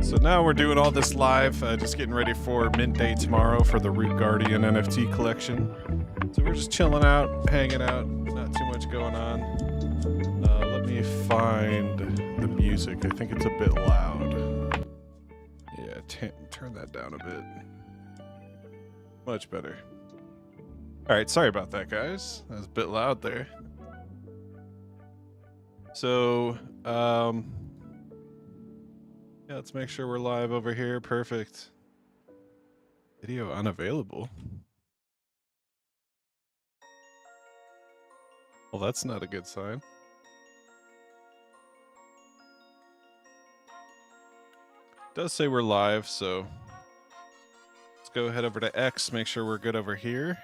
So now we're doing all this live, just getting ready for mint day tomorrow for the Root Guardian NFT collection. So we're just chilling out, hanging out, not too much going on. Let me find the music. I think it's a bit loud. Yeah, turn that down a bit. Much better. All right, sorry about that, guys. That was a bit loud there. So, yeah, let's make sure we're live over here. Perfect. Video unavailable. Well, that's not a good sign. It does say we're live, so let's go head over to X, make sure we're good over here.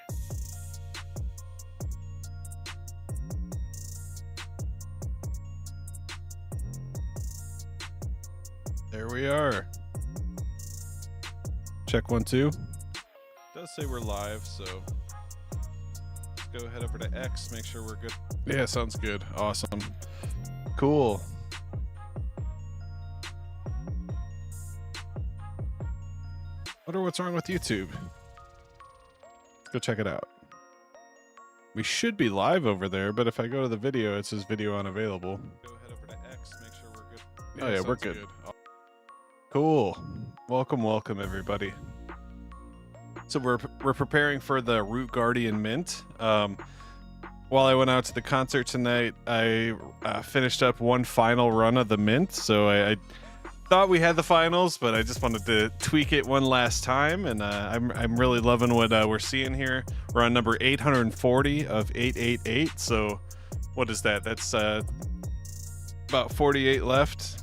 There we are. Check 1 2. It does say we're live, so let's go head over to X, make sure we're good. Yeah, sounds good. Awesome. Cool. Wonder what's wrong with YouTube. Let's go check it out. We should be live over there, but if I go to the video, it says video unavailable. Go head over to X, make sure we're good. Oh yeah, we're good. Cool. Welcome everybody. So we're preparing for the Root Guardian mint. While I went out to the concert tonight, I finished up one final run of the mint. So I thought we had the finals, but I just wanted to tweak it one last time, and I'm really loving what we're seeing here. We're on number 840 of 888. So what is that? That's about 48 left.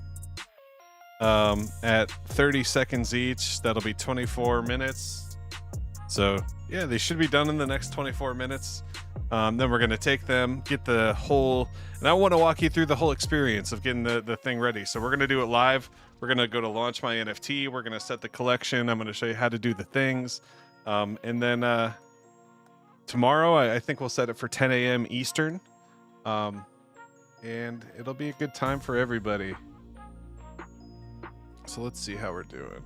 At 30 seconds each, that'll be 24 minutes. So yeah, they should be done in the next 24 minutes. Then we're going to take them, get the whole, and I want to walk you through the whole experience of getting the thing ready. So we're going to do it live. We're going to go to launch my NFT. We're going to set the collection. I'm going to show you how to do the things. And then tomorrow, I think we'll set it for 10 a.m. Eastern. And it'll be a good time for everybody. So let's see how we're doing.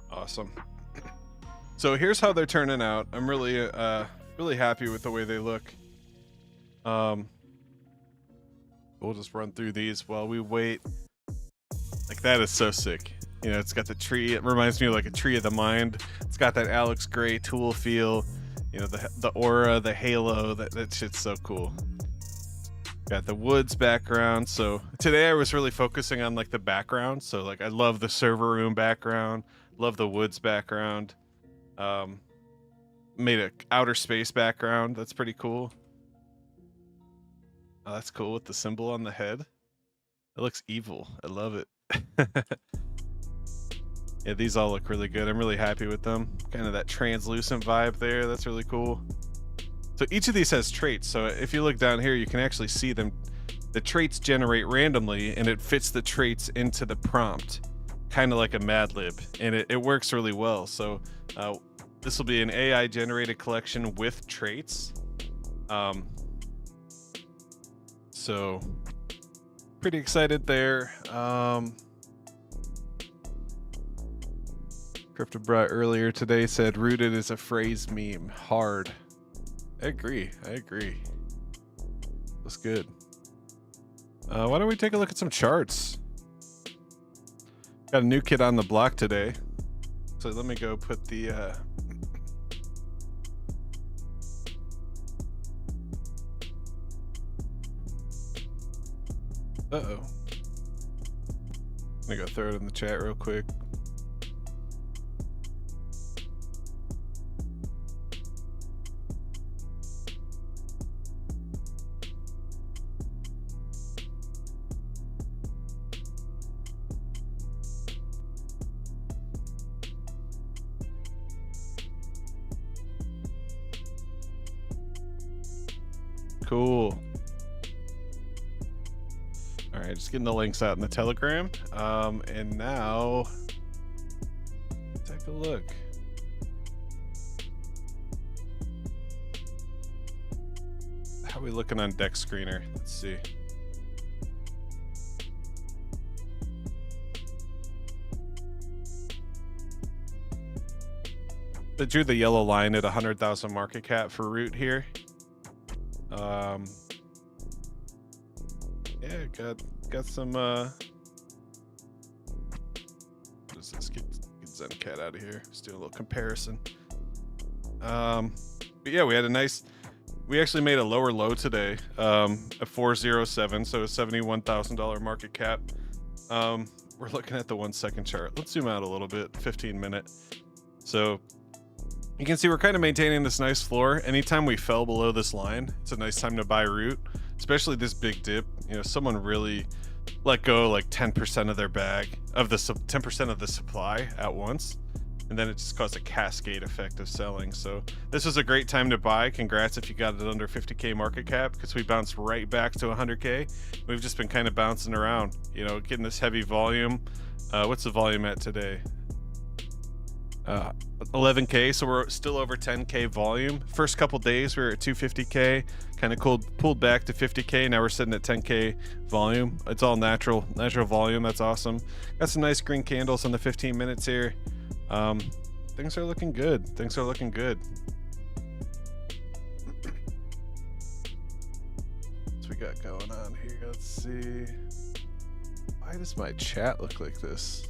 Awesome. So here's how they're turning out. I'm really really happy with the way they look. We'll just run through these while we wait. Like, that is so sick. You know, it's got the tree. It reminds me of like a tree of the mind. It's got that Alex Gray tool feel. You know, the aura, the halo. That shit's so cool. Got the woods background. So today I was really focusing on like the background. So like, I love the server room background. Love the woods background. Made a outer space background. That's pretty cool. Oh, that's cool with the symbol on the head. It looks evil. I love it. Yeah, these all look really good. I'm really happy with them. Kind of that translucent vibe there. That's really cool. So each of these has traits. So if you look down here, you can actually see them. The traits generate randomly, and it fits the traits into the prompt, kind of like a Mad Lib, and it works really well. So this will be an AI generated collection with traits. So pretty excited there. CryptoBra earlier today said rooted is a phrase meme. Hard. I agree. That's good. Why don't we take a look at some charts? Got a new kid on the block today. So let me go put the uh-oh. Let me go throw it in the chat real quick. Cool. All right, just getting the links out in the Telegram. And now take a look. How are we looking on Deck Screener? Let's see. I drew the yellow line at 100,000 market cap for Root here. Yeah, got some. What is this? Get Zencat out of here. Let's do a little comparison. But yeah, we had a nice. We actually made a lower low today, at 407, so a $71,000 market cap. We're looking at the 1 second chart. Let's zoom out a little bit, 15-minute. So you can see we're kind of maintaining this nice floor. Anytime we fell below this line, it's a nice time to buy Root, especially this big dip. You know, someone really let go like 10% of their bag of the 10% of the supply at once, and then it just caused a cascade effect of selling. So this was a great time to buy. Congrats if you got it under 50K market cap, because we bounced right back to 100K. We've just been kind of bouncing around, you know, getting this heavy volume. What's the volume at today? 11K, so we're still over 10K volume. First couple days we were at 250K, kind of pulled back to 50K. Now we're sitting at 10K volume. It's all natural volume. That's awesome. Got some nice green candles on the 15 minutes here. Things are looking good. Things are looking good. What's we got going on here? Let's see. Why does my chat look like this?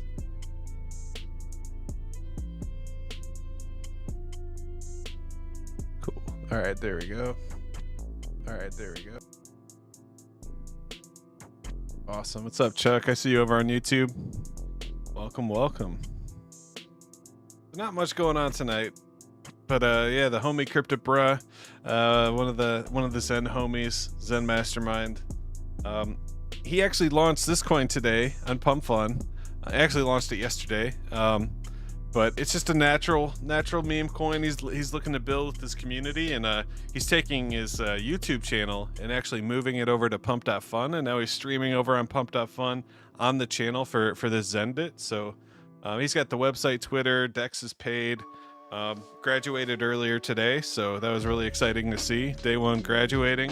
Cool. All right, there we go. All right, there we go. Awesome. What's up, Chuck? I see you over on YouTube. Welcome, welcome. Not much going on tonight, but yeah, the homie Crypto Bruh, one of the Zen homies, Zen Mastermind. He actually launched this coin today on Pump Fun. I actually launched it yesterday. But it's just a natural meme coin. He's looking to build with his community, and he's taking his YouTube channel and actually moving it over to Pump.Fun, and now he's streaming over on Pump.Fun on the channel for this Zenbit. So he's got the website, Twitter, Dex is paid. Graduated earlier today, so that was really exciting to see. Day one graduating,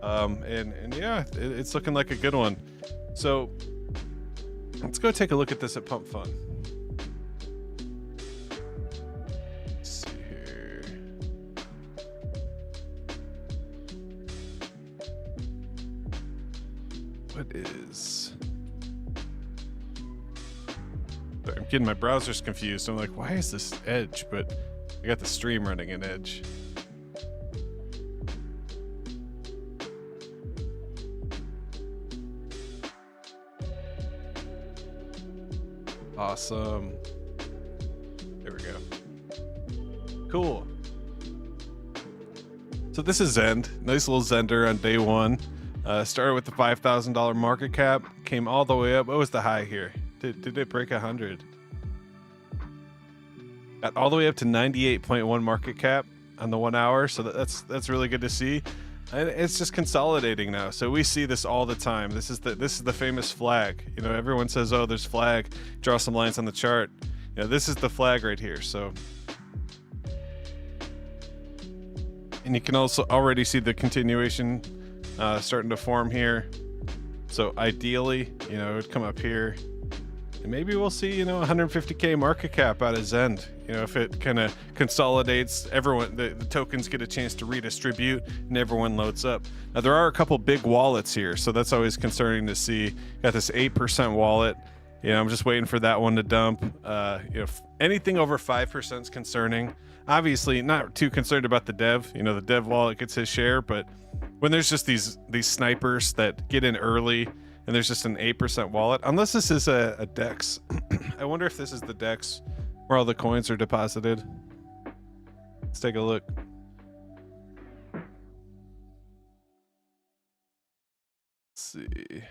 and yeah, it's looking like a good one. So let's go take a look at this at Pump Fun. What is... Sorry, I'm getting my browsers confused. I'm like, why is this Edge? But I got the stream running in Edge. Awesome. There we go. Cool. So this is Zend. Nice little Zender on day one. Started with the $5,000 market cap, came all the way up. What was the high here? Did it break 100? Got all the way up to 98.1 market cap on the 1 hour. So that's really good to see. And it's just consolidating now. So we see this all the time. This is the famous flag. You know, everyone says, "Oh, there's flag." Draw some lines on the chart. You know, this is the flag right here. So, and you can also already see the continuation starting to form here. So ideally, you know, it would come up here, and maybe we'll see, you know, 150K market cap out of Zend. You know, if it kind of consolidates, everyone, the tokens get a chance to redistribute and everyone loads up. Now there are a couple big wallets here, so that's always concerning to see. Got this 8% wallet. You know, I'm just waiting for that one to dump. You know, anything over 5% is concerning. Obviously not too concerned about the dev. You know, the dev wallet gets his share, but when there's just these snipers that get in early and there's just an 8% wallet, unless this is a DEX. I wonder if this is the DEX where all the coins are deposited. Let's take a look. Let's see.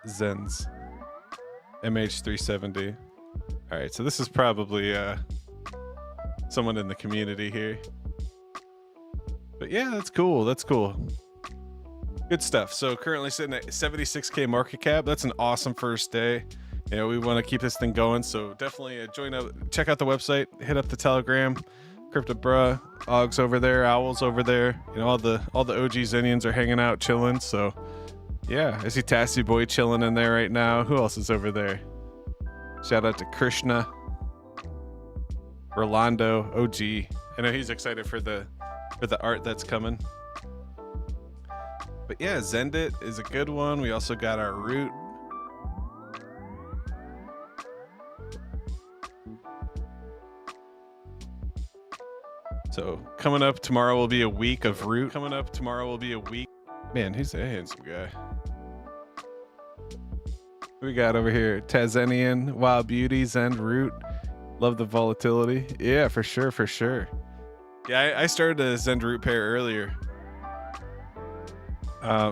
Zens. MH370. All right, so this is probably someone in the community here. But yeah, that's cool. That's cool. Good stuff. So currently sitting at 76K market cap. That's an awesome first day. You know, we want to keep this thing going. So definitely join up, check out the website, hit up the Telegram. Crypto Bruh, Og's over there, Owl's over there. You know, all the OG Zenians are hanging out, chilling. So yeah, I see Tassie Boy chilling in there right now. Who else is over there? Shout out to Krishna, Rolando, OG. I know he's excited for the art that's coming. But yeah, XEND it is a good one. We also got our root. So coming up tomorrow will be a week of root. Man, he's a handsome guy. We got over here Tanzanian, Wild Beauty, XEND root. Love the volatility. Yeah, for sure, for sure. Yeah, I started a XEND root pair earlier.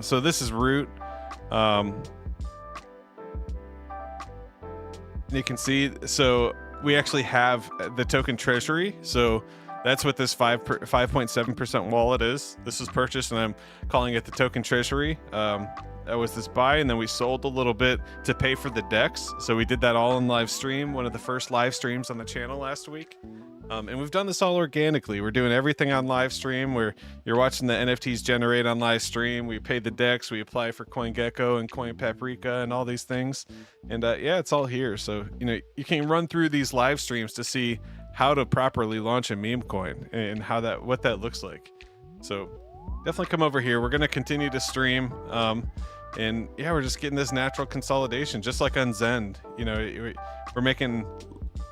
So this is root. You can see, so we actually have the token treasury. So that's what this 5.7% wallet is. This was purchased and I'm calling it the token treasury. That was this buy, and then we sold a little bit to pay for the decks. So we did that all in live stream, one of the first live streams on the channel last week. And we've done this all organically. We're doing everything on live stream where you're watching the NFTs generate on live stream. We pay the decks, we apply for CoinGecko and Coin Paprika and all these things. And yeah, it's all here. So, you know, you can run through these live streams to see how to properly launch a meme coin and what that looks like. So definitely come over here. We're going to continue to stream. And yeah, we're just getting this natural consolidation, just like on XEND. You know, we're making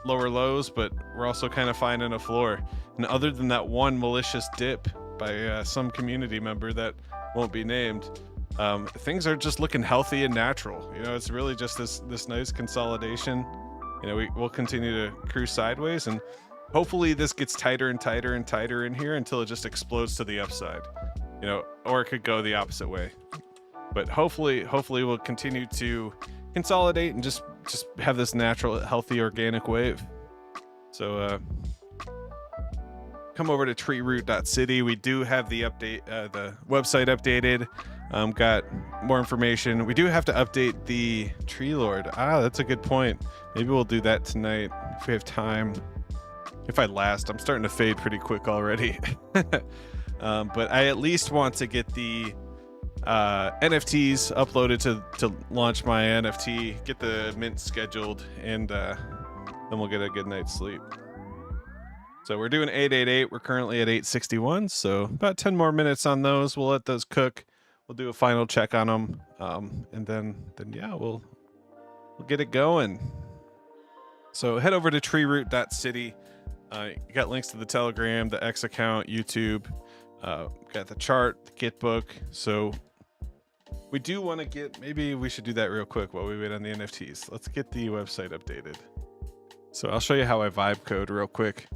lower lows, but we're also kind of finding a floor. And other than that one malicious dip by some community member that won't be named, things are just looking healthy and natural. You know, it's really just this nice consolidation. You know, we'll continue to cruise sideways, and hopefully this gets tighter and tighter and tighter in here until it just explodes to the upside. You know, or it could go the opposite way. But hopefully we'll continue to consolidate and just have this natural, healthy, organic wave. So come over to TreeRoot.City. We do have the website updated. Got more information. We do have to update the Tree Lord. That's a good point. Maybe we'll do that tonight if we have time. If I last, I'm starting to fade pretty quick already. But I at least want to get the NFTs uploaded to launch my NFT, get the mint scheduled, and then we'll get a good night's sleep. So we're doing 888. We're currently at 861. So about 10 more minutes on those. We'll let those cook. We'll do a final check on them, and then yeah, we'll get it going. So head over to TreeRoot.City. You got links to the Telegram, the X account, YouTube. Got the chart, the kit book. So we do want to get, maybe we should do that real quick while we wait on the NFTs. Let's get the website updated. So I'll show you how I vibe code real quick.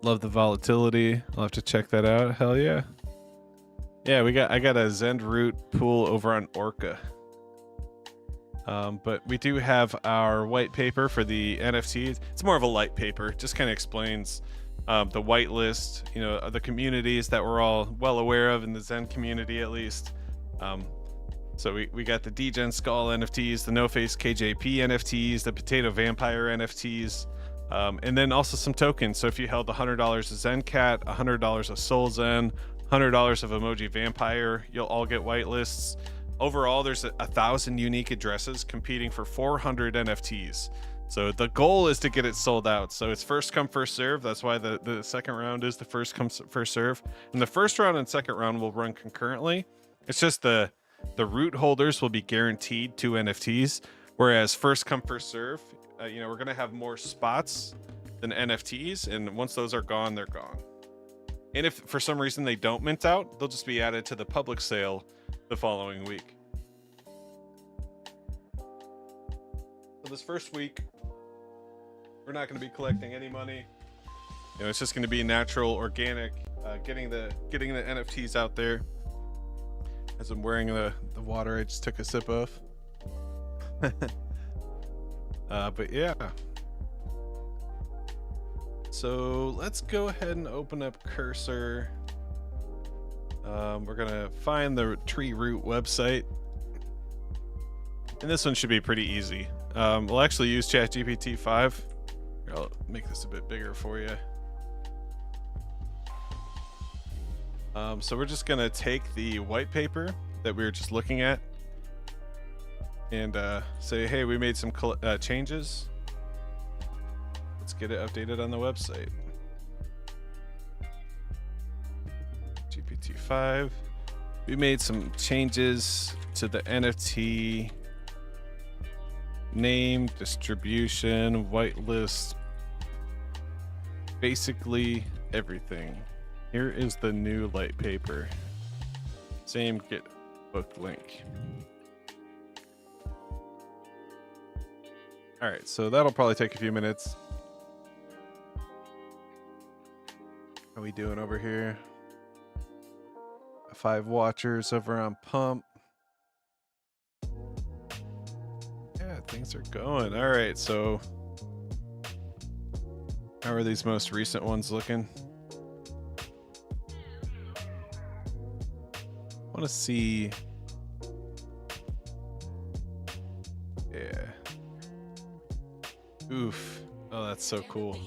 Love the volatility. I'll have to check that out. Hell yeah. Yeah, I got a XEND root pool over on Orca. But we do have our white paper for the NFTs. It's more of a light paper. Just kind of explains the whitelist, you know, the communities that we're all well aware of in the XEND community, at least. So we got the Degen Skull NFTs, the No Face KJP NFTs, the Potato Vampire NFTs, and then also some tokens. So if you held $100 of ZenCat, $100 of Soul Zen, $100 of Emoji Vampire, you'll all get whitelists. Overall, there's 1,000 unique addresses competing for 400 NFTs. So the goal is to get it sold out. So it's first come, first serve. That's why the second round is the first come, first serve. And the first round and second round will run concurrently. It's just the root holders will be guaranteed 2 NFTs, whereas first come, first serve, you know, we're going to have more spots than NFTs. And once those are gone, they're gone. And if for some reason they don't mint out, they'll just be added to the public sale the following week. So this first week, we're not going to be collecting any money. You know, it's just going to be natural, organic, getting the NFTs out there. As I'm wearing the water I just took a sip of. But yeah. So let's go ahead and open up Cursor. We're gonna find the TreeRoot website, and this one should be pretty easy. We'll actually use ChatGPT 5. I'll make this a bit bigger for you. So we're just gonna take the white paper that we were just looking at, and say, hey, we made some changes. Let's get it updated on the website. GPT-5. We made some changes to the NFT name, distribution, whitelist, basically everything. Here is the new light paper. Same get book link. All right, so that'll probably take a few minutes. How are we doing over here? 5 watchers over on Pump. Yeah, things are going. All right, so how are these most recent ones looking? I want to see. Yeah. Oof. Oh, that's so cool.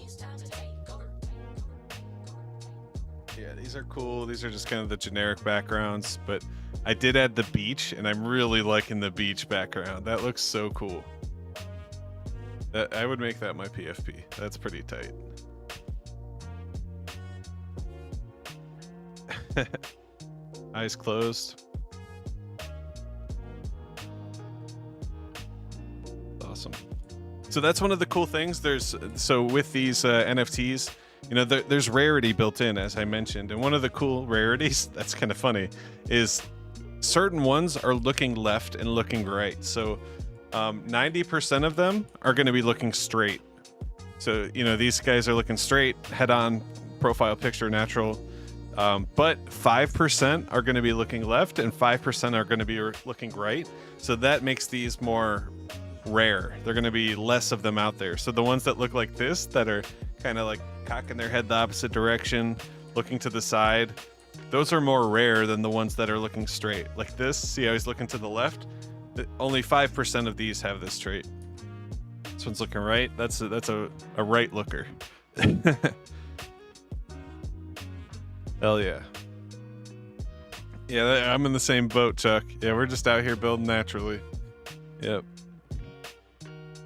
Yeah, these are cool. These are just kind of the generic backgrounds, but I did add the beach, and I'm really liking the beach background. That looks so cool. I would make that my PFP. That's pretty tight. Eyes closed. Awesome. So that's one of the cool things. So with these NFTs, you know, there's rarity built in, as I mentioned. And one of the cool rarities, that's kind of funny, is certain ones are looking left and looking right. So 90% of them are going to be looking straight. So, you know, these guys are looking straight, head on, profile picture, natural. But 5% are going to be looking left and 5% are going to be looking right. So that makes these more rare. They're going to be less of them out there. So the ones that look like this, that are kind of like cocking their head the opposite direction, looking to the side, those are more rare than the ones that are looking straight. Like this, see how he's looking to the left? Only 5% of these have this trait. This one's looking right. That's a right looker. Hell yeah. Yeah, I'm in the same boat, Chuck. Yeah, we're just out here building naturally. Yep.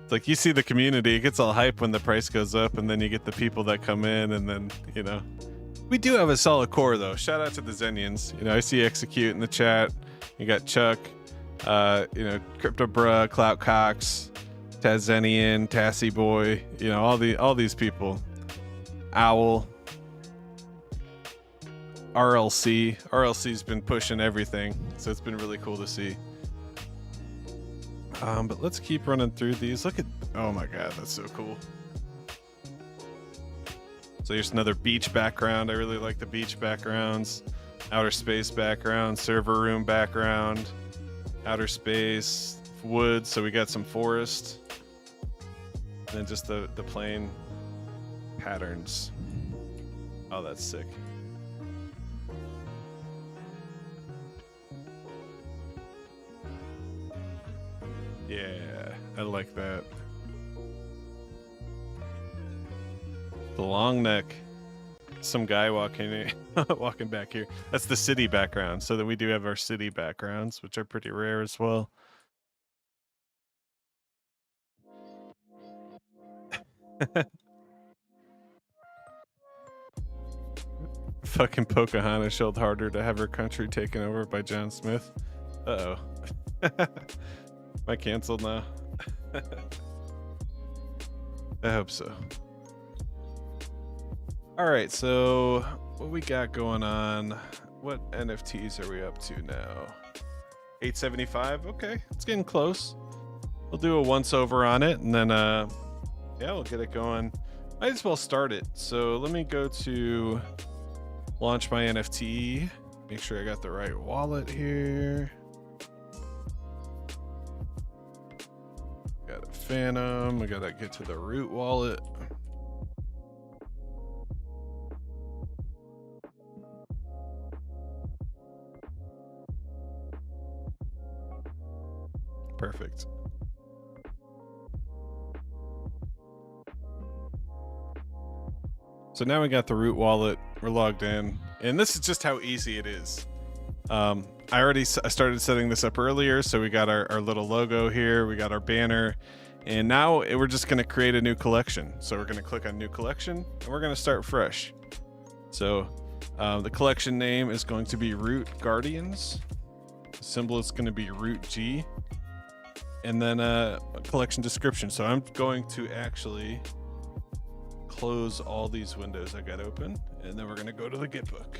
It's like you see the community, it gets all hype when the price goes up, and then you get the people that come in, and then, you know. We do have a solid core, though. Shout out to the Zenians. You know, I see Execute in the chat. You got Chuck, you know, Crypto Bruh, Clout Cox, Tazenian, Tassie Boy, you know, all these people. Owl. RLC's been pushing everything, so it's been really cool to see. But let's keep running through these. Look at, oh my god, that's so cool. So here's another beach background. I really like the beach backgrounds. Outer space background, server room background, outer space, woods, so we got some forest. And then just the plain patterns. Oh, that's sick. Yeah, I like that. The long neck. Some guy walking walking back here. That's the city background. So then we do have our city backgrounds, which are pretty rare as well. Fucking Pocahontas shelled harder to have her country taken over by John Smith. Uh-oh. Am I canceled now? I hope so. All right, so what we got going on? What NFTs are we up to now? 875. Okay, it's getting close. We'll do a once over on it, and then yeah, we'll get it going. Might as well start it. So let me go to launch my NFT. Make sure I got the right wallet here. Got a Phantom. I gotta get to the root wallet. Perfect. So now we got the root wallet. We're logged in, and this is just how easy it is. I started setting this up earlier, so we got our little logo here, we got our banner, and now we're just going to create a new collection. So we're going to click on new collection, and we're going to start fresh. So the collection name is going to be Root Guardians. The symbol is going to be Root G, and then a collection description. So I'm going to actually close all these windows I got open, and then we're going to go to the Git book.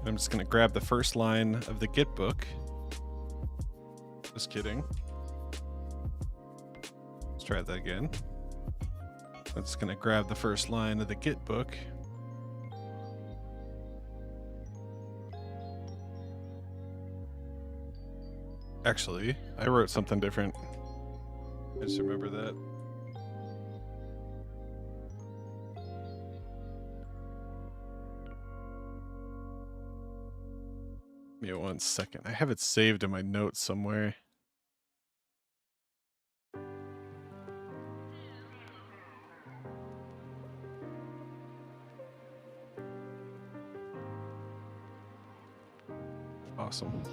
I'm just going to grab the first line of the Git book. Just kidding. Let's try that again. I'm just going to grab the first line of the Git book. Actually, I wrote something different. I just remember that. Give me 1 second. I have it saved in my notes somewhere. Awesome.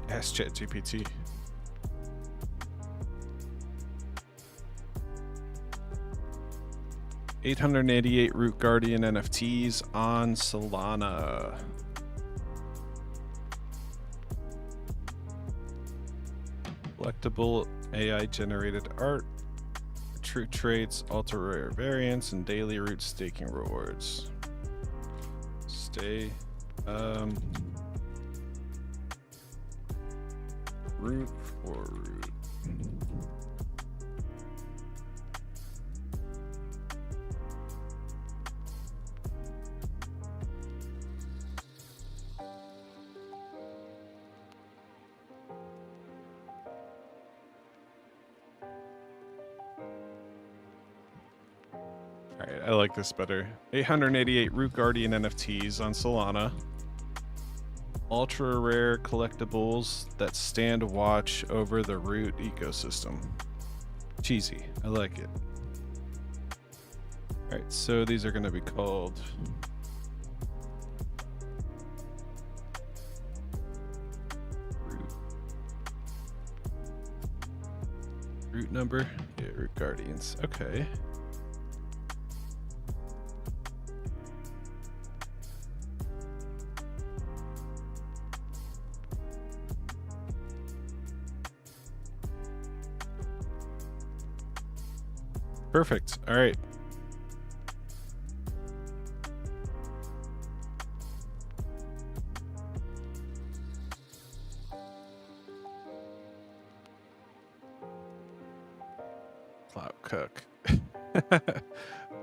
Ask ChatGPT. $888 Root Guardian NFTs on Solana. Collectible AI generated art, true traits, ultra rare variants, and daily root staking rewards. Stay. Root for root. Alright, I like this better. 888 Root Guardian NFTs on Solana. Ultra rare collectibles that stand watch over the root ecosystem. Cheesy. I like it. Alright, so these are going to be called root number. Yeah, Root Guardians. Okay. Perfect. All right. Cloud cook. The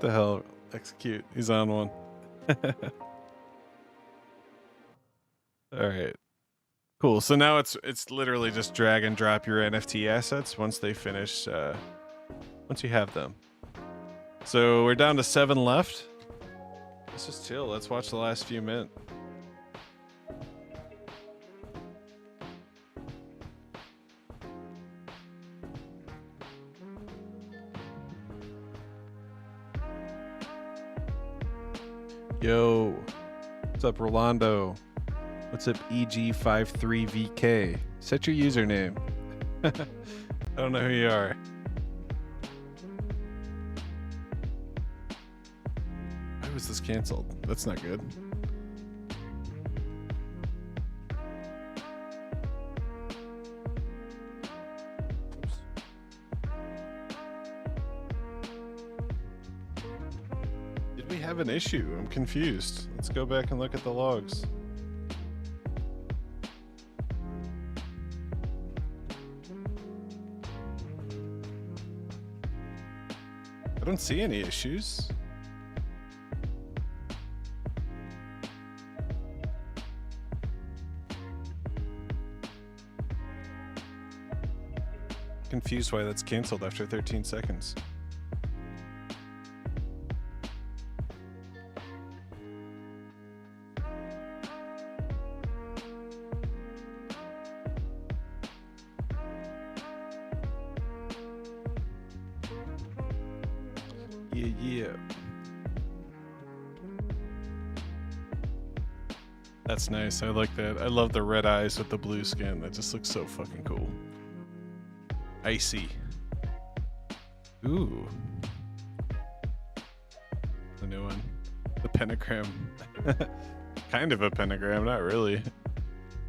hell? Execute. He's on one. All right. Cool. So now it's literally just drag and drop your NFT assets once they finish. Once you have them. So we're down to 7 left. Let's just chill. Let's watch the last few minutes. Yo, what's up, Rolando? What's up, EG53VK? Set your username. I don't know who you are. Why was this canceled? That's not good. Did we have an issue? I'm confused. Let's go back and look at the logs. I don't see any issues. Confused why that's canceled after 13 seconds. Yeah. That's nice. I like that. I love the red eyes with the blue skin. That just looks so fucking cool. Icy. Ooh. The new one. The pentagram. Kind of a pentagram, not really.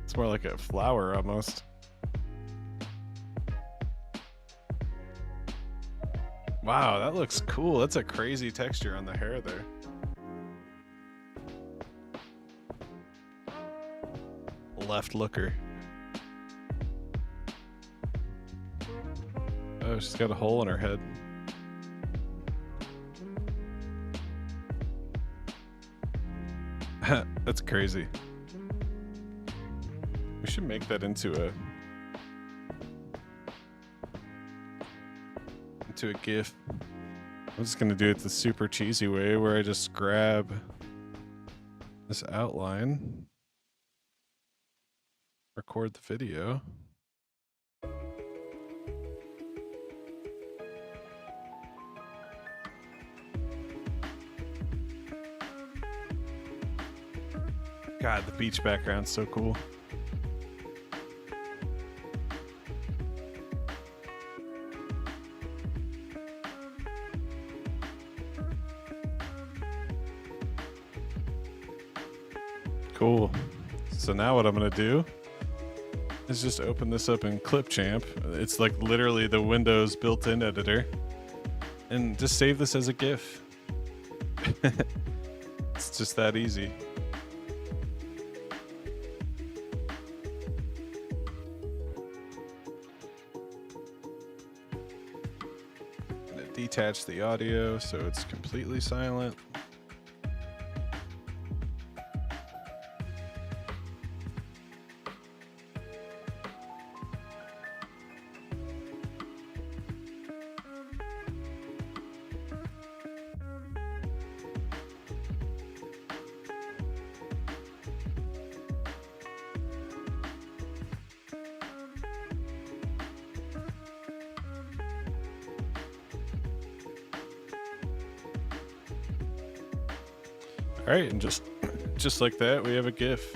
It's more like a flower almost. Wow, that looks cool. That's a crazy texture on the hair there. Left looker. Oh, she's got a hole in her head. That's crazy. We should make that into a GIF. I'm just gonna do it the super cheesy way where I just grab this outline, record the video. God, the beach background's so cool. Cool. So now what I'm gonna do is just open this up in Clipchamp. It's like literally the Windows built-in editor, and just save this as a GIF. It's just that easy. Detach the audio so it's completely silent. All right, and just like that, we have a GIF.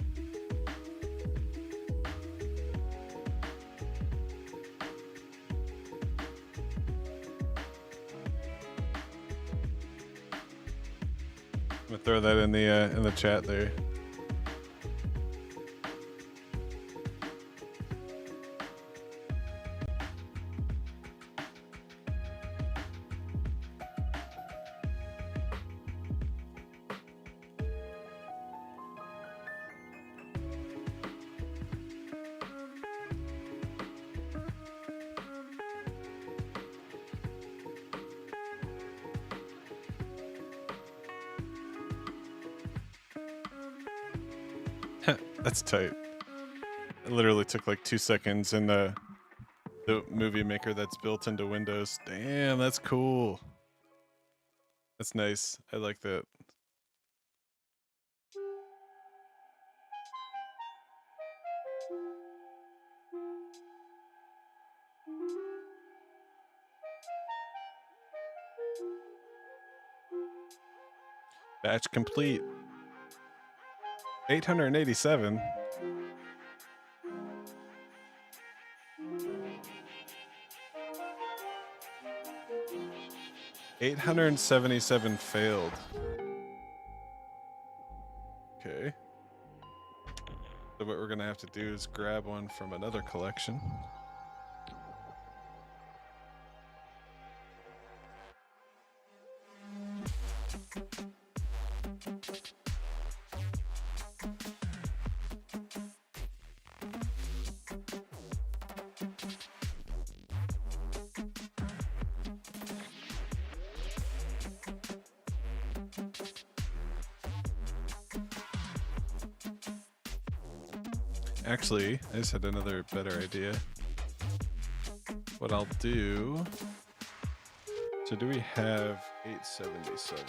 I'm gonna throw that in the chat there. That's tight. It literally took like 2 seconds in the movie maker that's built into Windows. Damn, that's cool. That's nice. I like that. Batch complete. 887. $877 failed. Okay. So what we're gonna have to do is grab one from another collection. Actually, I just had another better idea. What I'll do... So do we have 877?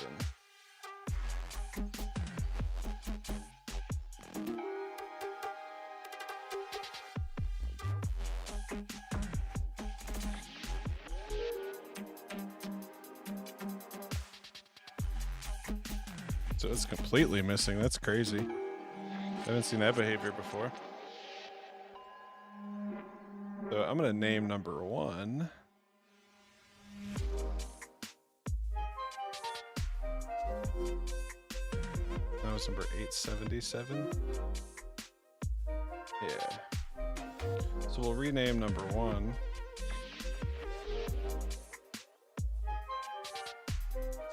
So it's completely missing. That's crazy. I haven't seen that behavior before. So I'm gonna name number 1. That was number 877. Yeah. So we'll rename number 1.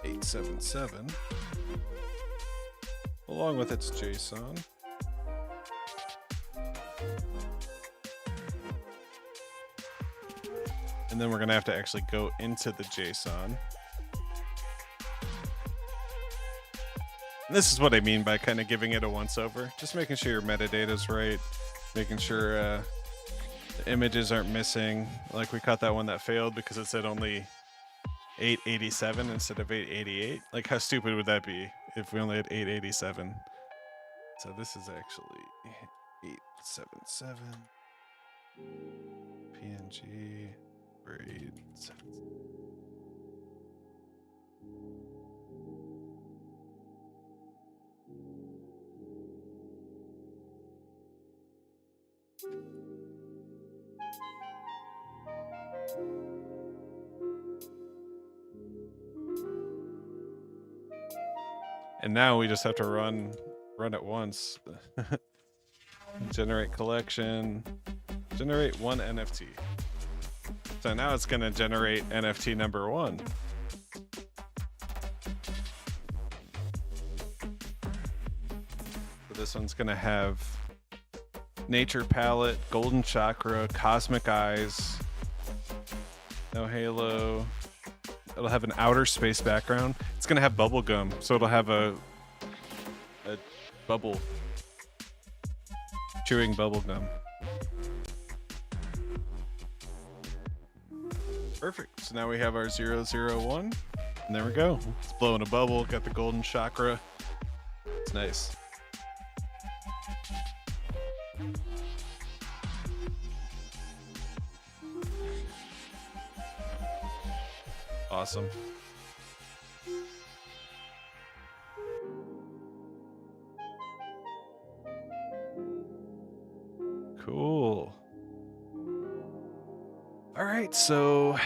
877. Along with its JSON. And then we're gonna have to actually go into the JSON. And this is what I mean by kind of giving it a once over. Just making sure your metadata is right, making sure the images aren't missing. Like we caught that one that failed because it said only 887 instead of 888. Like how stupid would that be if we only had 887? So this is actually 877 PNG for 877. And now we just have to run it once. Generate collection, generate 1 NFT. So now it's going to generate NFT number 1. So this one's going to have nature palette, golden chakra, cosmic eyes, no halo. It'll have an outer space background. It's gonna have bubble gum, so it'll have a bubble, chewing bubble gum. Perfect. So now we have our 001, and there we go. It's blowing a bubble. Got the golden chakra. It's nice. Awesome. Cool. All right, so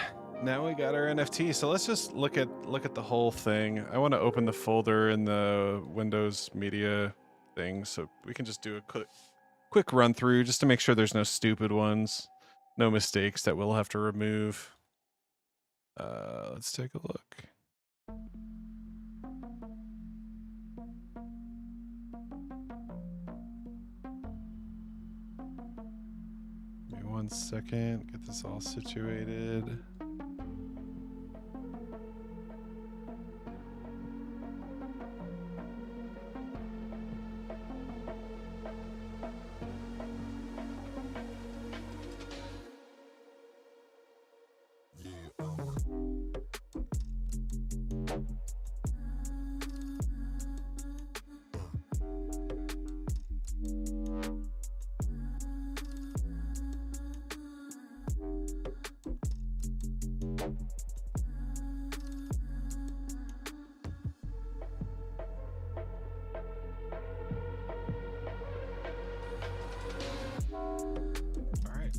now we got our NFT. So let's just look at the whole thing. I want to open the folder in the Windows Media thing so we can just do a quick run through just to make sure there's no stupid ones, no mistakes that we'll have to remove. Let's take a look. Give me 1 second, get this all situated.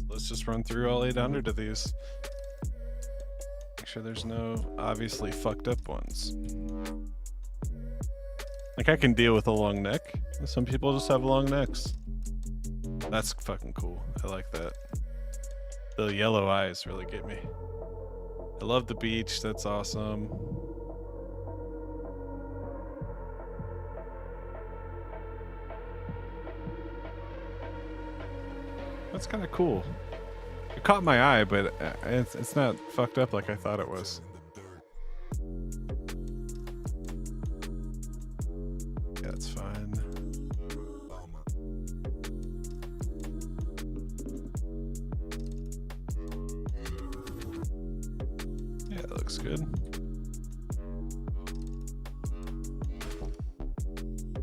Let's just run through all 800 of these. Make sure there's no obviously fucked up ones. Like I can deal with a long neck. Some people just have long necks. That's fucking cool. I like that. The yellow eyes really get me. I love the beach. That's awesome. That's kind of cool. It caught my eye, but it's not fucked up like I thought it was. Yeah, it's fine. Yeah, it looks good.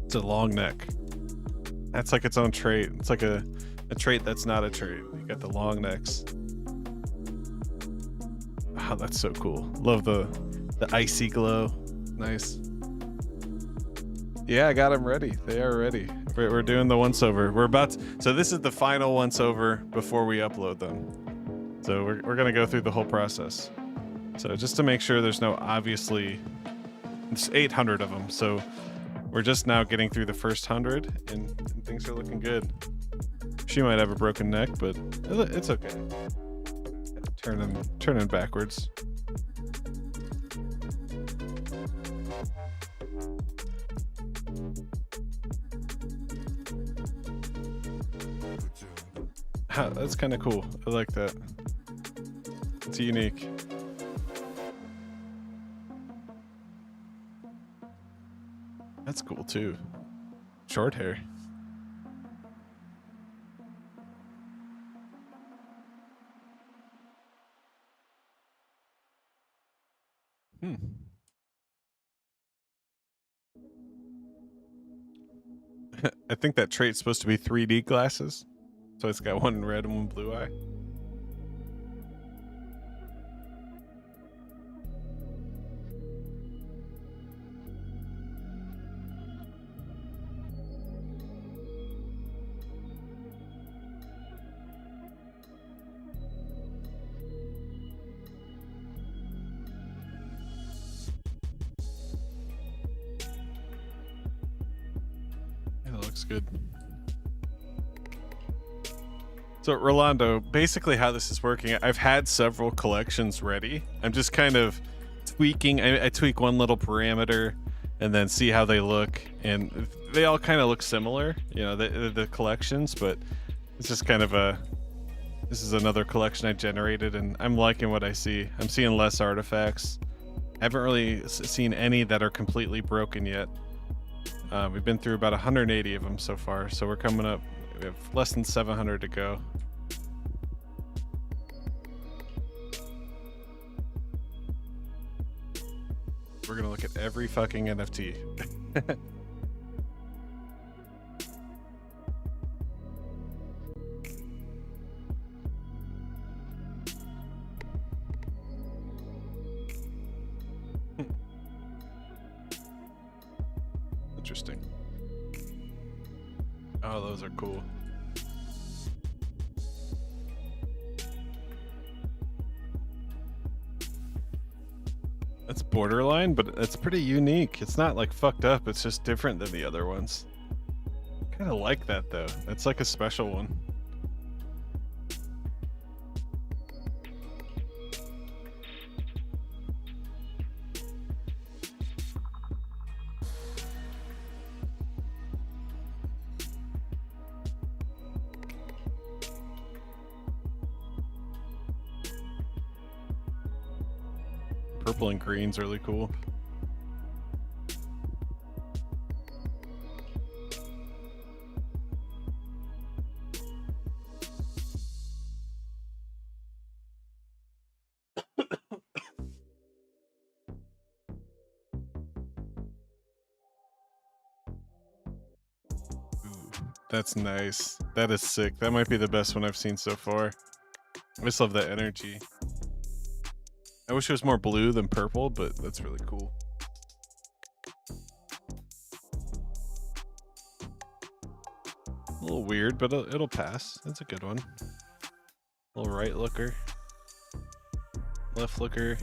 It's a long neck. That's like its own trait. It's like a trait that's not a trait. You got the long necks. Wow, that's so cool. Love the icy glow. Nice. Yeah, I got them ready. They are ready. We're doing the once over. We're about to, so this is the final once over before we upload them. So we're gonna go through the whole process. So just to make sure there's no obviously, it's 800 of them. So we're just now getting through the first 100 and things are looking good. She might have a broken neck, but it's okay. Turning backwards. That's kind of cool. I like that. It's unique. That's cool too. Short hair. I think that trait's supposed to be 3D glasses. So it's got one red and one blue eye. Yeah, that looks good. So Rolando, basically how this is working, I've had several collections ready. I'm just kind of tweaking. I tweak one little parameter and then see how they look. And they all kind of look similar, you know, the collections, but it's just kind of this is another collection I generated and I'm liking what I see. I'm seeing less artifacts. I haven't really seen any that are completely broken yet. We've been through about 180 of them so far, so we're coming up. We have less than 700 to go. We're gonna look at every fucking NFT. Interesting. Oh, those are cool. That's borderline, but it's pretty unique. It's not like fucked up. It's just different than the other ones. Kind of like that though. It's like a special one. Purple and green's really cool. Ooh, that's nice. That is sick. That might be the best one I've seen so far. I just love that energy. I wish it was more blue than purple, but that's really cool. A little weird, but it'll pass. That's a good one. Little right looker. Left looker.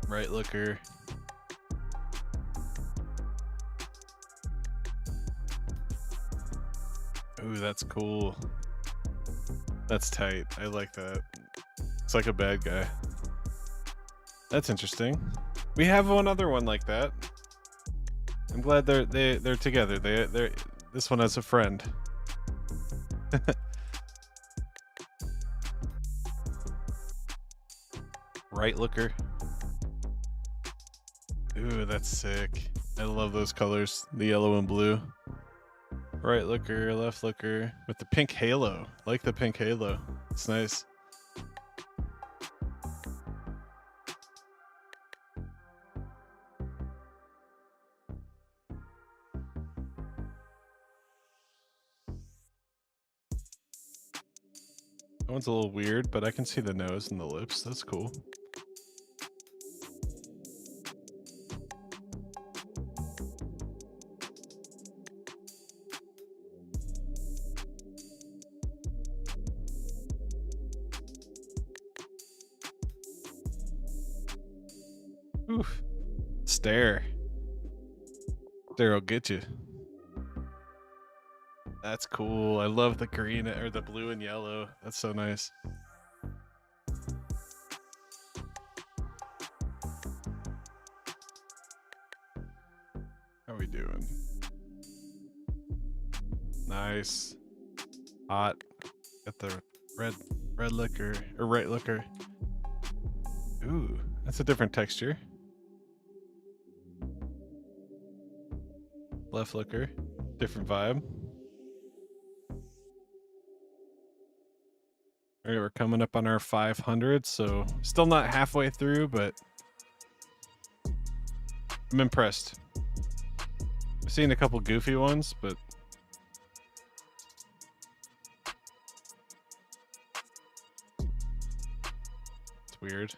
Right looker. Ooh, that's cool. That's tight. I like that. It's like a bad guy. That's interesting. We have one other one like that. I'm glad they're together. They're this one has a friend. Right looker. Ooh, that's sick. I love those colors, the yellow and blue. Right looker, left looker with the pink halo. Like the pink halo. It's nice. That one's a little weird, but I can see the nose and the lips. That's cool. Oof. Stare. Stare will get you. That's cool. I love the green or the blue and yellow. That's so nice. How are we doing? Nice. Hot. Got the red liquor or right liquor. Ooh, that's a different texture. Left liquor, different vibe. All right, we're coming up on our 500, so still not halfway through, but I'm impressed. I've seen a couple goofy ones, but it's weird.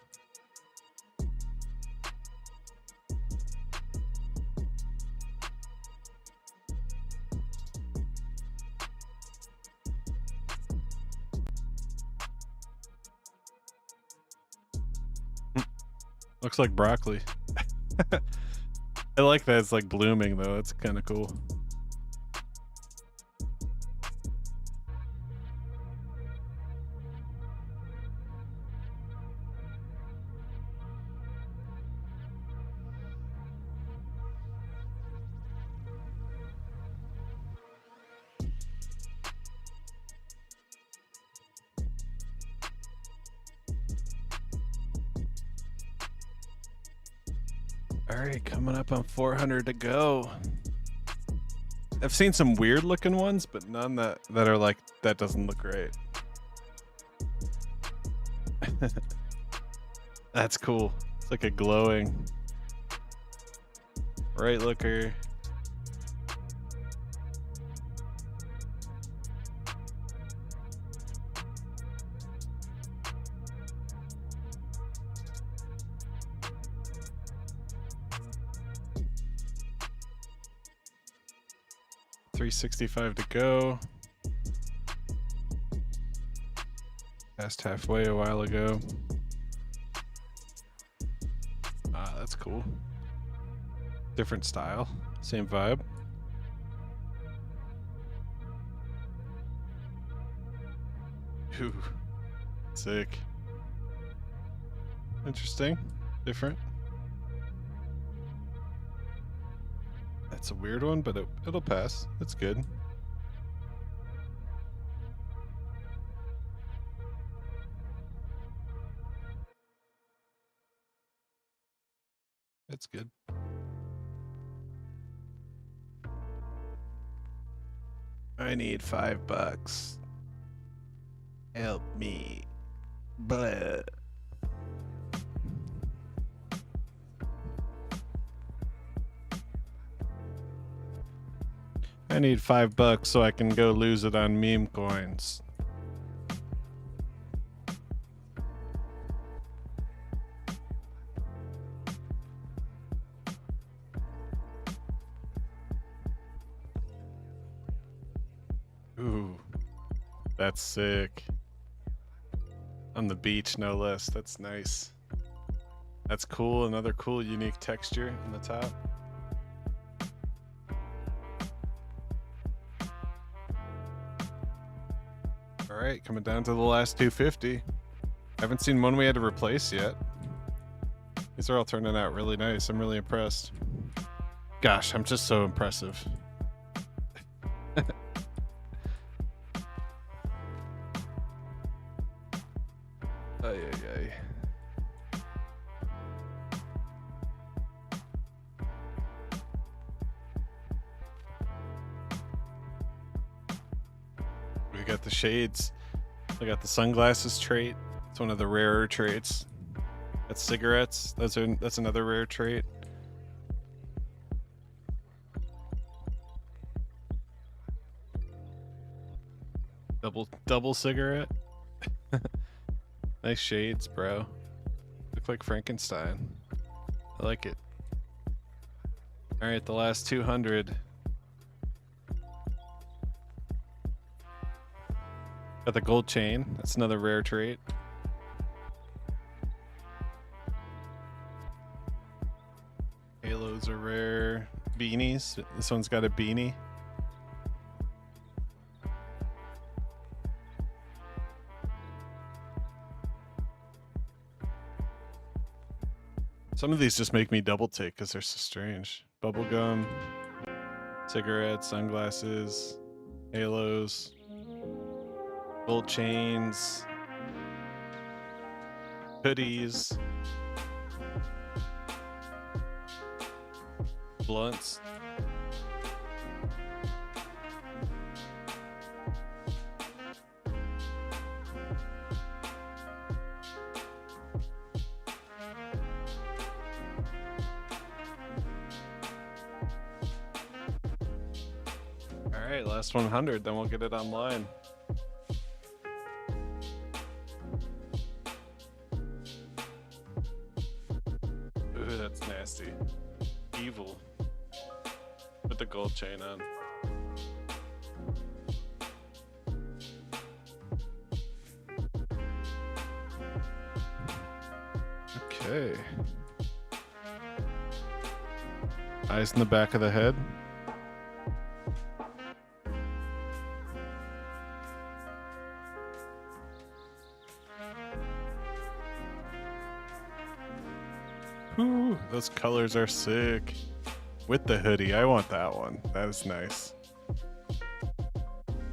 Looks like broccoli. I like that it's like blooming though. That's kind of cool. All right, coming up on 400 to go. I've seen some weird looking ones, but none that are like, that doesn't look right. That's cool. It's like a glowing right looker. $365 to go. Passed halfway a while ago. Ah, that's cool. Different style, same vibe. Ooh, sick. Interesting, different. That's a weird one, but it'll pass. That's good. That's good. I need $5. Help me. Blah. I need $5 so I can go lose it on meme coins. Ooh, that's sick. On the beach, no less. That's nice. That's cool. Another cool, unique texture on the top. All right, coming down to the last 250. Haven't seen one we had to replace yet. These are all turning out really nice. I'm really impressed. Gosh, I'm just so impressive. Ay, ay, ay. We got the shades. I got the sunglasses trait. It's one of the rarer traits. That's cigarettes. That's another rare trait. Double cigarette. Nice shades, bro. Look like Frankenstein. I like it. All right, the last 200. Got the gold chain. That's another rare trait. beanies. This one's got a beanie. Some of these just make me double take because they're so strange. Bubblegum, cigarettes, sunglasses, halos, gold chains, hoodies, blunts. All right, last 100, then we'll get it online. Ooh, that's nasty. Evil. Put the gold chain on. Okay. Eyes in the back of the head. Ooh, those colors are sick. With the hoodie, I want that one. That is nice.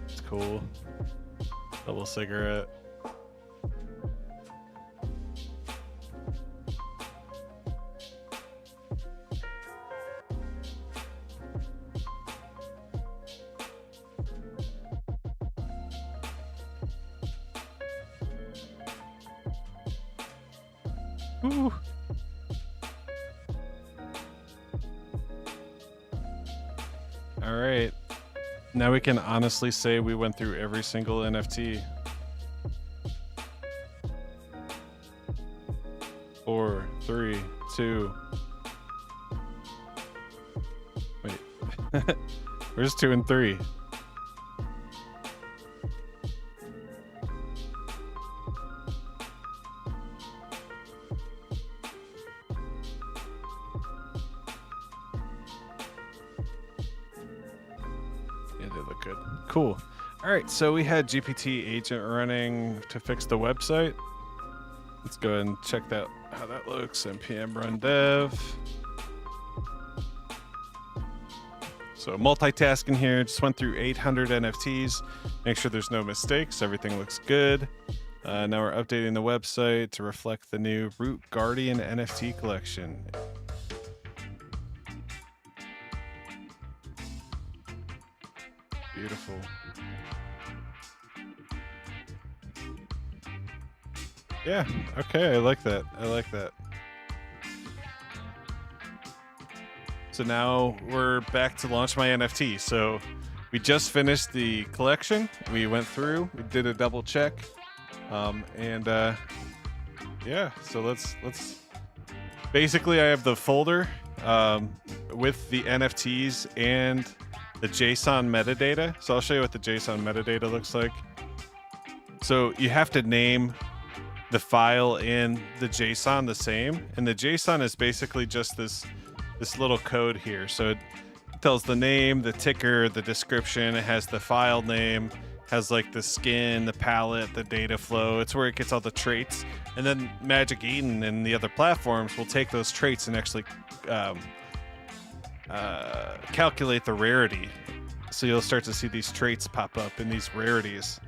It's cool. Double cigarette. Ooh. All right. Now we can honestly say we went through every single NFT. 4, 3, 2. Wait. Where's 2 and 3? Yeah, they look good. Cool. All right, so we had GPT agent running to fix the website. Let's go ahead and check that how that looks. npm run dev. So multitasking here, just went through 800 NFTs. Make sure there's no mistakes. Everything looks good. Now we're updating the website to reflect the new Root Guardian NFT collection. Beautiful. Yeah, okay, I like that. I like that. So now we're back to launch my NFT. So we just finished the collection. We went through, we did a double check. Yeah, so let's basically I have the folder with the NFTs and the JSON metadata. So I'll show you what the JSON metadata looks like. So you have to name the file in the JSON the same, and the JSON is basically just this little code here. So it tells the name, the ticker, the description. It has the file name, has like the skin, the palette, the data flow. It's where it gets all the traits. And then Magic Eden and the other platforms will take those traits and actually calculate the rarity. So you'll start to see these traits pop up in these rarities.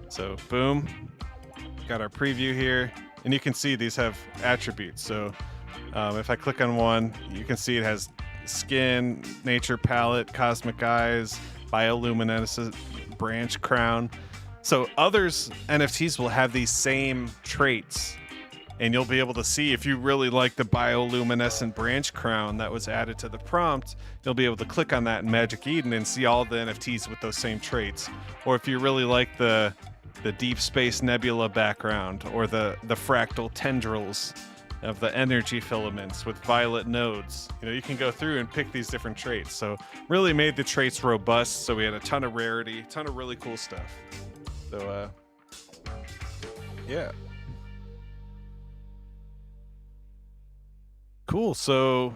So boom, got our preview here, and you can see these have attributes. So if I click on one, you can see it has skin, nature palette, cosmic eyes, bioluminescent branch crown. So others NFTs will have these same traits, and you'll be able to see if you really like the bioluminescent branch crown that was added to the prompt. You'll be able to click on that in Magic Eden and see all the NFTs with those same traits. Or if you really like the deep space nebula background, or the fractal tendrils of the energy filaments with violet nodes, you can go through and pick these different traits. So really made the traits robust. So we had a ton of rarity, a ton of really cool stuff. So yeah. Cool. So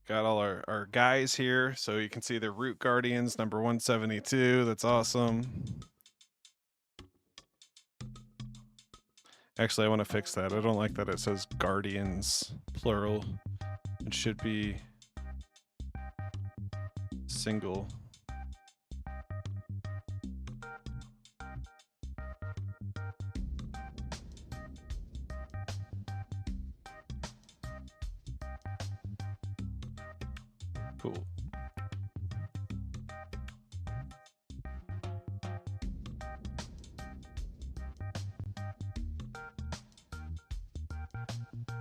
Got all our guys here, so you can see the Root Guardians, number 172. That's awesome. Actually, I want to fix that. I don't like that it says Guardians, plural. It should be single. Cool.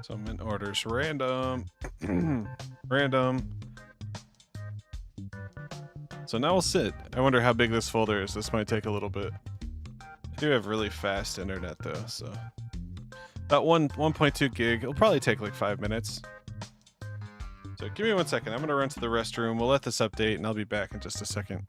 So mint orders random. Random. So now we'll sit. I wonder how big this folder is. This might take a little bit. I do have really fast internet though, so about 1.2 gig. It'll probably take like 5 minutes. So give me 1 second. I'm gonna run to the restroom. We'll let this update and I'll be back in just a second.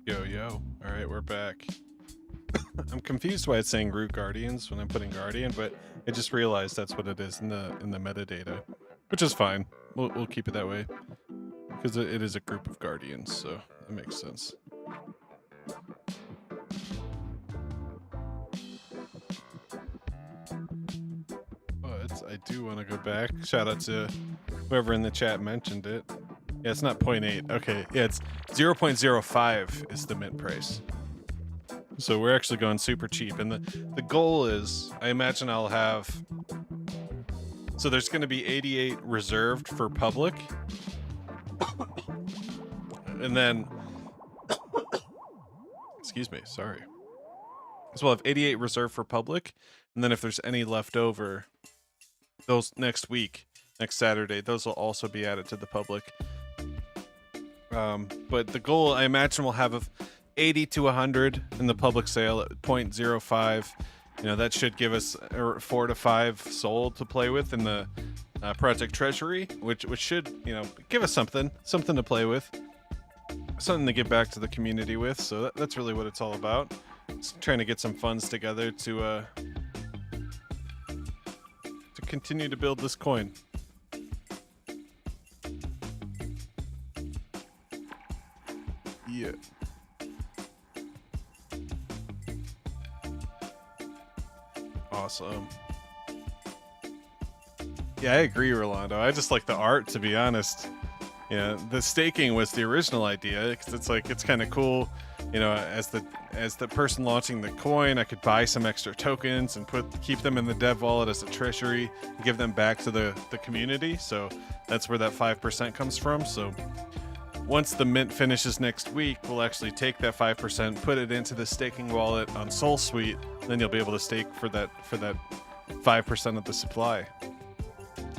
Yo. All right, we're back. I'm confused why it's saying root guardians when I'm putting guardian, but I just realized that's what it is in the metadata, which is fine. We'll keep it that way because it is a group of guardians, so it makes sense. But I do want to go back. Shout out to whoever in the chat mentioned it. Yeah, it's not 0.8. Okay, yeah, it's 0.05 is the mint price. So we're actually going super cheap. And the goal is, I imagine I'll have... So there's going to be 88 reserved for public. And then... Excuse me, sorry. So we'll have 88 reserved for public. And then if there's any left over, those next week, next Saturday, those will also be added to the public. But the goal, I imagine, we'll have 80 to 100 in the public sale at 0.05. You know, that should give us 4 to 5 sold to play with in the project treasury, which should, you know, give us something to play with, something to give back to the community with. So that's really what it's all about. Just trying to get some funds together to continue to build this coin. Yeah. Awesome. Yeah, I agree, Rolando. I just like the art, to be honest. Yeah, the staking was the original idea because it's like, it's kind of cool. You know, as the person launching the coin, I could buy some extra tokens and keep them in the dev wallet as a treasury and give them back to the community. So that's where that 5% comes from. So once the mint finishes next week, we'll actually take that 5%, put it into the staking wallet on SoulSuite, then you'll be able to stake for that 5% of the supply.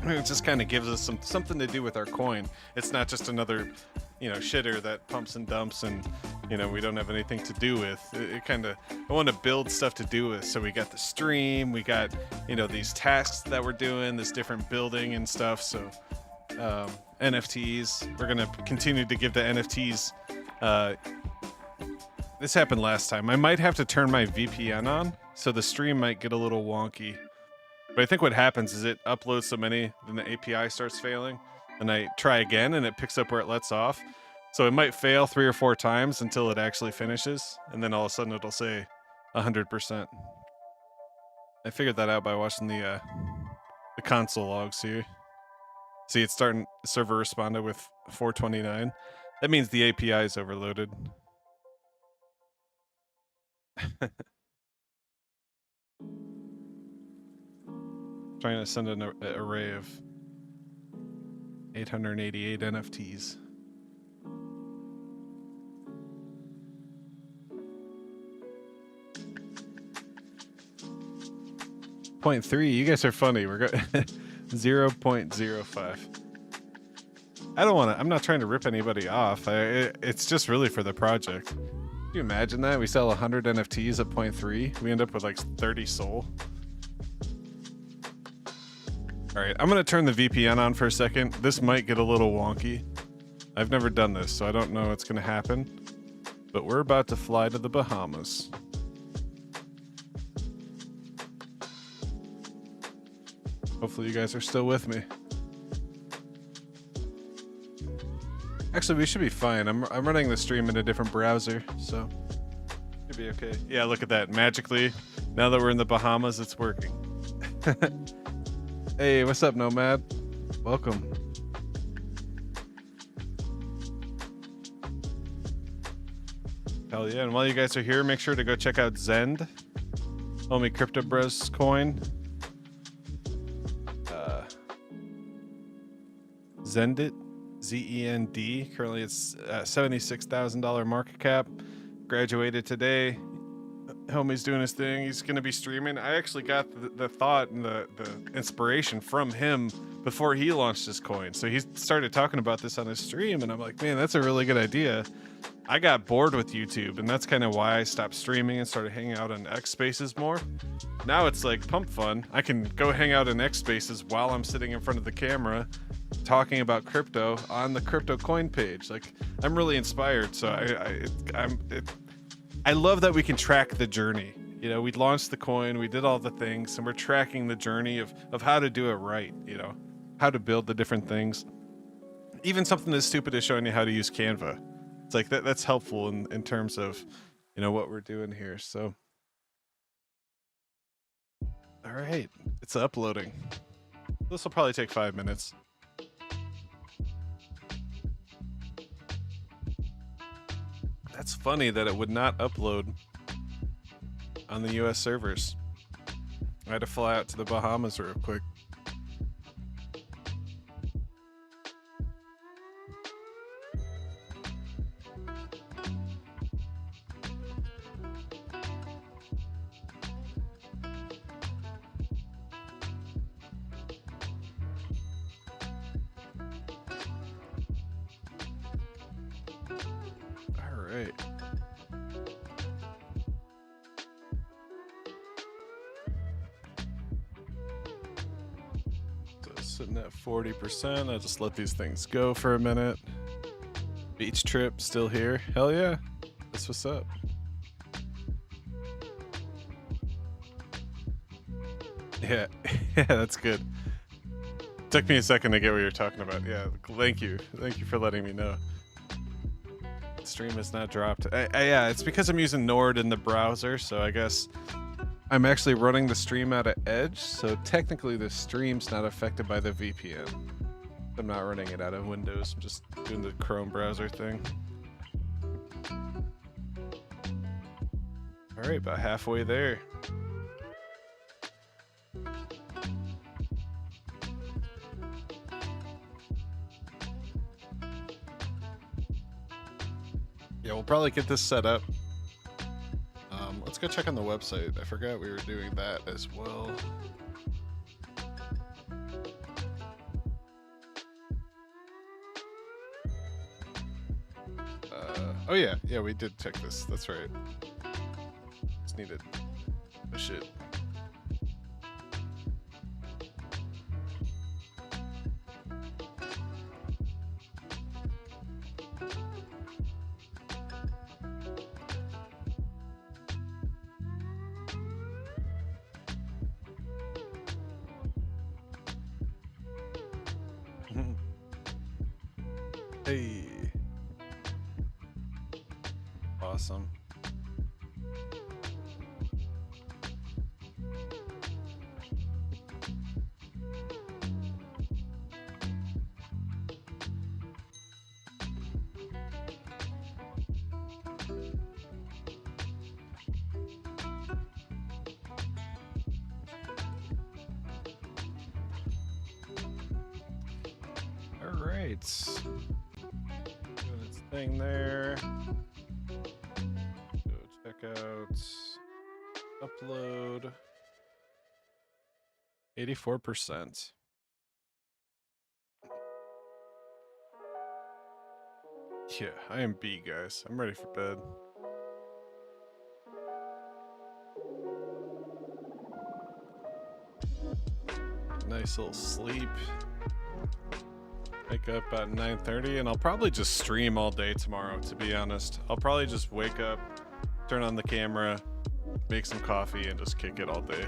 It just kind of gives us something to do with our coin. It's not just another, you know, shitter that pumps and dumps and, you know, we don't have anything to do with. It kind of, I want to build stuff to do with. So we got the stream, we got, you know, these tasks that we're doing, this different building and stuff. So NFTs, we're going to continue to give the NFTs. This happened last time. I might have to turn my VPN on, so the stream might get a little wonky. But I think what happens is it uploads so many, then the API starts failing, and I try again, and it picks up where it lets off. So it might fail 3 or 4 times until it actually finishes, and then all of a sudden it'll say 100%. I figured that out by watching the console logs here. See, it's starting, server responded with 429. That means the API is overloaded. Trying to send an array of 888 NFTs. Point 0.3, you guys are funny. We're going 0.05. I don't want to, I'm not trying to rip anybody off. It's just really for the project. Can you imagine that? We sell 100 NFTs at 0.3. We end up with like 30 soul. All right, I'm going to turn the VPN on for a second. This might get a little wonky. I've never done this, so I don't know what's going to happen. But we're about to fly to the Bahamas. Hopefully you guys are still with me. Actually, we should be fine. I'm running the stream in a different browser, so should be okay. Yeah, look at that. Magically, now that we're in the Bahamas, it's working. Hey, what's up, Nomad? Welcome. Hell yeah, and while you guys are here, make sure to go check out XEND. Homie Crypto Bros coin. XEND, Z-E-N-D. Currently it's $76,000 market cap. Graduated today. Homie's doing his thing. He's going to be streaming. I actually got the thought and the inspiration from him before he launched his coin. So he started talking about this on his stream, and I'm like, man, that's a really good idea. I got bored with YouTube, and that's kind of why I stopped streaming and started hanging out on X Spaces more. Now it's like pump fun. I can go hang out in X Spaces while I'm sitting in front of the camera, talking about crypto on the crypto coin page. Like, I'm really inspired. So I love that we can track the journey. You know, we launched the coin, we did all the things, and we're tracking the journey of how to do it right, you know, how to build the different things. Even something as stupid as showing you how to use Canva. It's like that's helpful in terms of, you know, what we're doing here. So, all right, it's uploading. This will probably take 5 minutes. That's funny that it would not upload on the US servers. I had to fly out to the Bahamas real quick. All right. Sitting at 40%. I'll just let these things go for a minute. Beach trip still here. Hell yeah. That's what's up. Yeah, yeah, that's good. Took me a second to get what you're talking about. Yeah, thank you. Thank you for letting me know. The stream has not dropped. Yeah, it's because I'm using Nord in the browser, so I guess I'm actually running the stream out of Edge, so technically the stream's not affected by the VPN. I'm not running it out of Windows, I'm just doing the Chrome browser thing. All right, about halfway there. Yeah, we'll probably get this set up. Let's go check on the website. I forgot we were doing that as well. Oh yeah, we did check this. That's right. Just needed a shit. Hey. Awesome. All right. Doing its thing there. Go check out upload. 84%. Yeah, I am B, guys. I'm ready for bed. Nice little sleep. Wake up at 9:30, and I'll probably just stream all day tomorrow, to be honest. I'll probably just wake up, turn on the camera, make some coffee, and just kick it all day.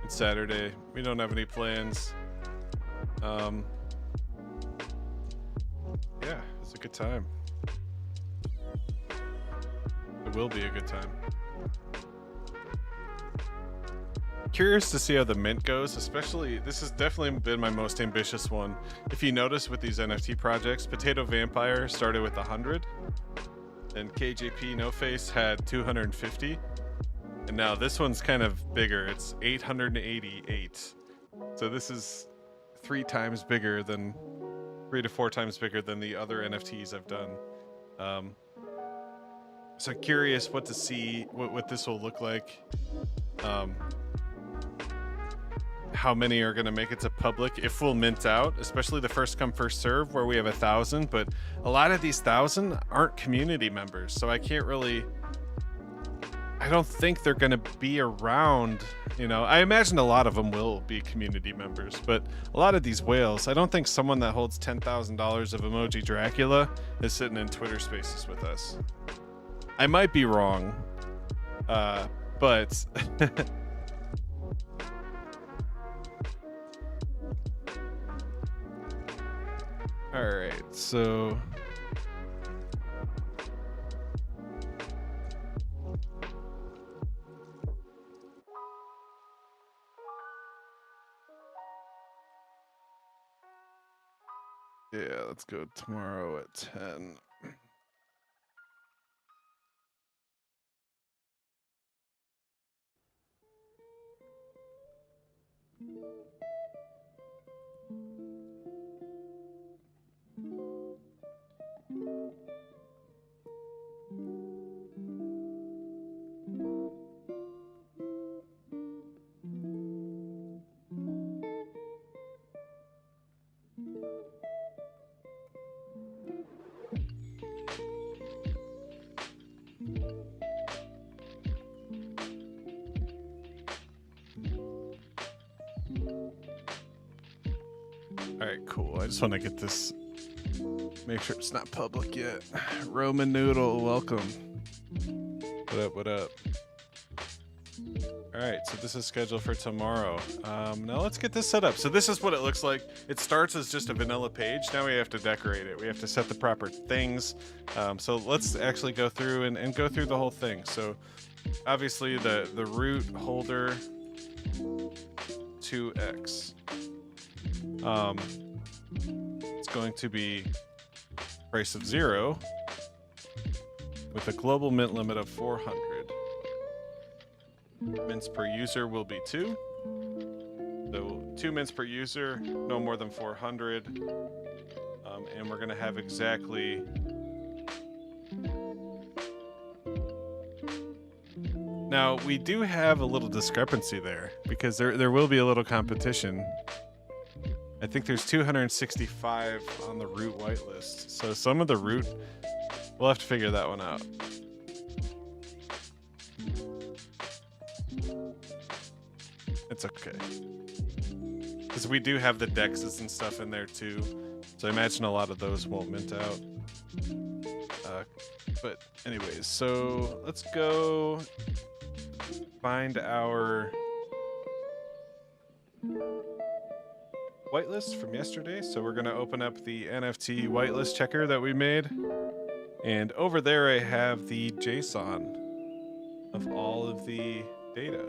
It's Saturday. We don't have any plans. Yeah, it's a good time. It will be a good time. Curious to see how the mint goes, especially this has definitely been my most ambitious one. If you notice with these NFT projects, Potato Vampire started with 100 and KJP No Face had 250, and now this one's kind of bigger. It's 888. So this is 3 to 4 times bigger than the other NFTs I've done. So curious what to see, what this will look like. How many are going to make it to public if we'll mint out, especially the first come first serve where we have 1,000, but a lot of these 1,000 aren't community members, so I I don't think they're going to be around. You know, I imagine a lot of them will be community members, but a lot of these whales, I don't think someone that holds $10,000 of Emoji Dracula is sitting in Twitter Spaces with us. I might be wrong, but all right, so yeah, let's go tomorrow at 10. All right, cool. I just want to get this, make sure it's not public yet. Roman Noodle, welcome. What up, what up? All right, so this is scheduled for tomorrow. Now let's get this set up. So this is what it looks like. It starts as just a vanilla page. Now we have to decorate it. We have to set the proper things. So let's actually go through and go through the whole thing. So obviously the root holder 2x. It's going to be price of 0 with a global mint limit of 400. Mints per user will be 2. So 2 mints per user, no more than 400. And we're going to have exactly now we do have a little discrepancy there because there will be a little competition. I think there's 265 on the root whitelist. So some of the root, we'll have to figure that one out. It's okay. Because we do have the dexes and stuff in there too. So I imagine a lot of those won't mint out. But anyways, so let's go find our whitelist from yesterday. So we're going to open up the NFT whitelist checker that we made. And over there I have the JSON of all of the data.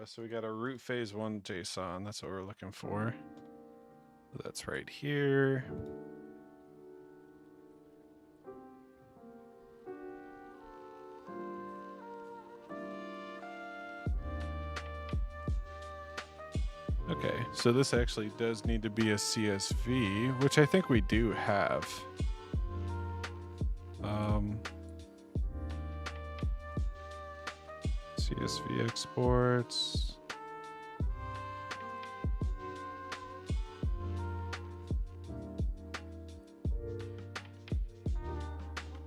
So we got a root phase 1 JSON. That's what we're looking for. That's right here. Okay, so this actually does need to be a CSV, which I think we do have. CSV exports.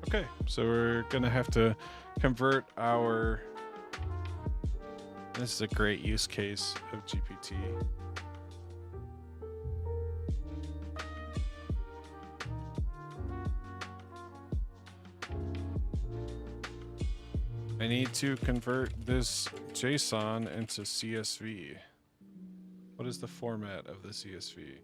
Okay, so we're gonna have to convert our, this is a great use case of GPT. I need to convert this JSON into CSV. What is the format of the CSV?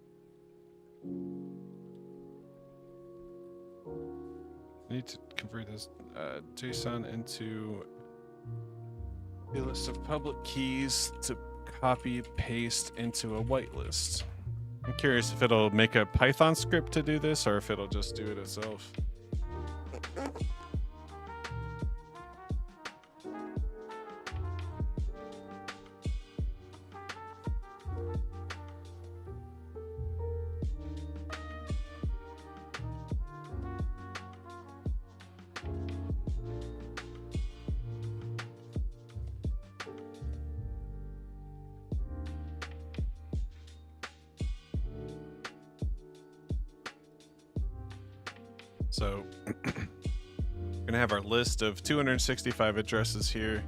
I need to convert this JSON into a list of public keys to copy paste into a whitelist. I'm curious if it'll make a Python script to do this or if it'll just do it itself. So we're gonna have our list of 265 addresses here.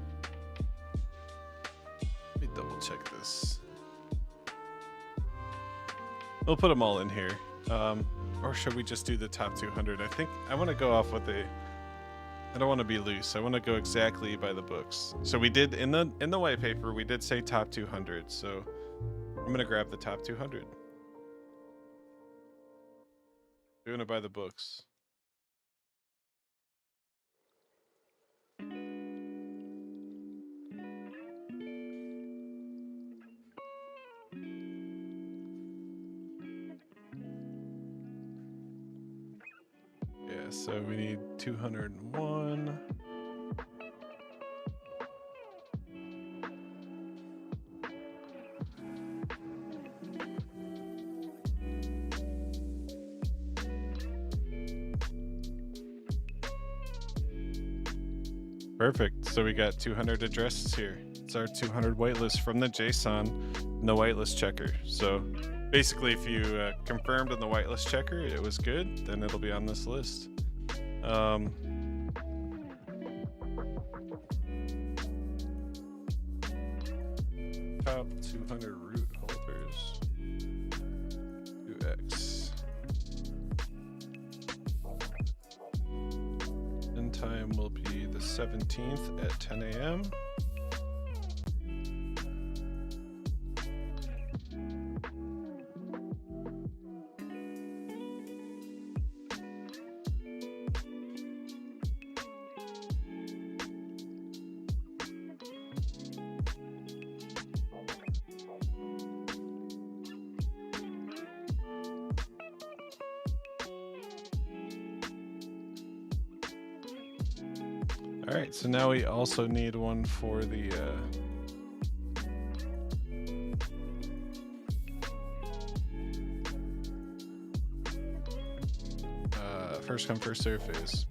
Let me double check this. We'll put them all in here. Or should we just do the top 200? I think I want to go off with I don't want to be loose. I want to go exactly by the books. So we did in the white paper, we did say top 200. So I'm going to grab the top 200. Doing it by the books. Yeah, so we need 201. Perfect. So we got 200 addresses here. It's our 200 whitelist from the JSON and the whitelist checker. So basically, if you confirmed on the whitelist checker it was good, then it'll be on this list. Top 200 root holders. 2x. End time will be the 17th at 10 a.m. All right, so now we also need one for the first come first serve phase.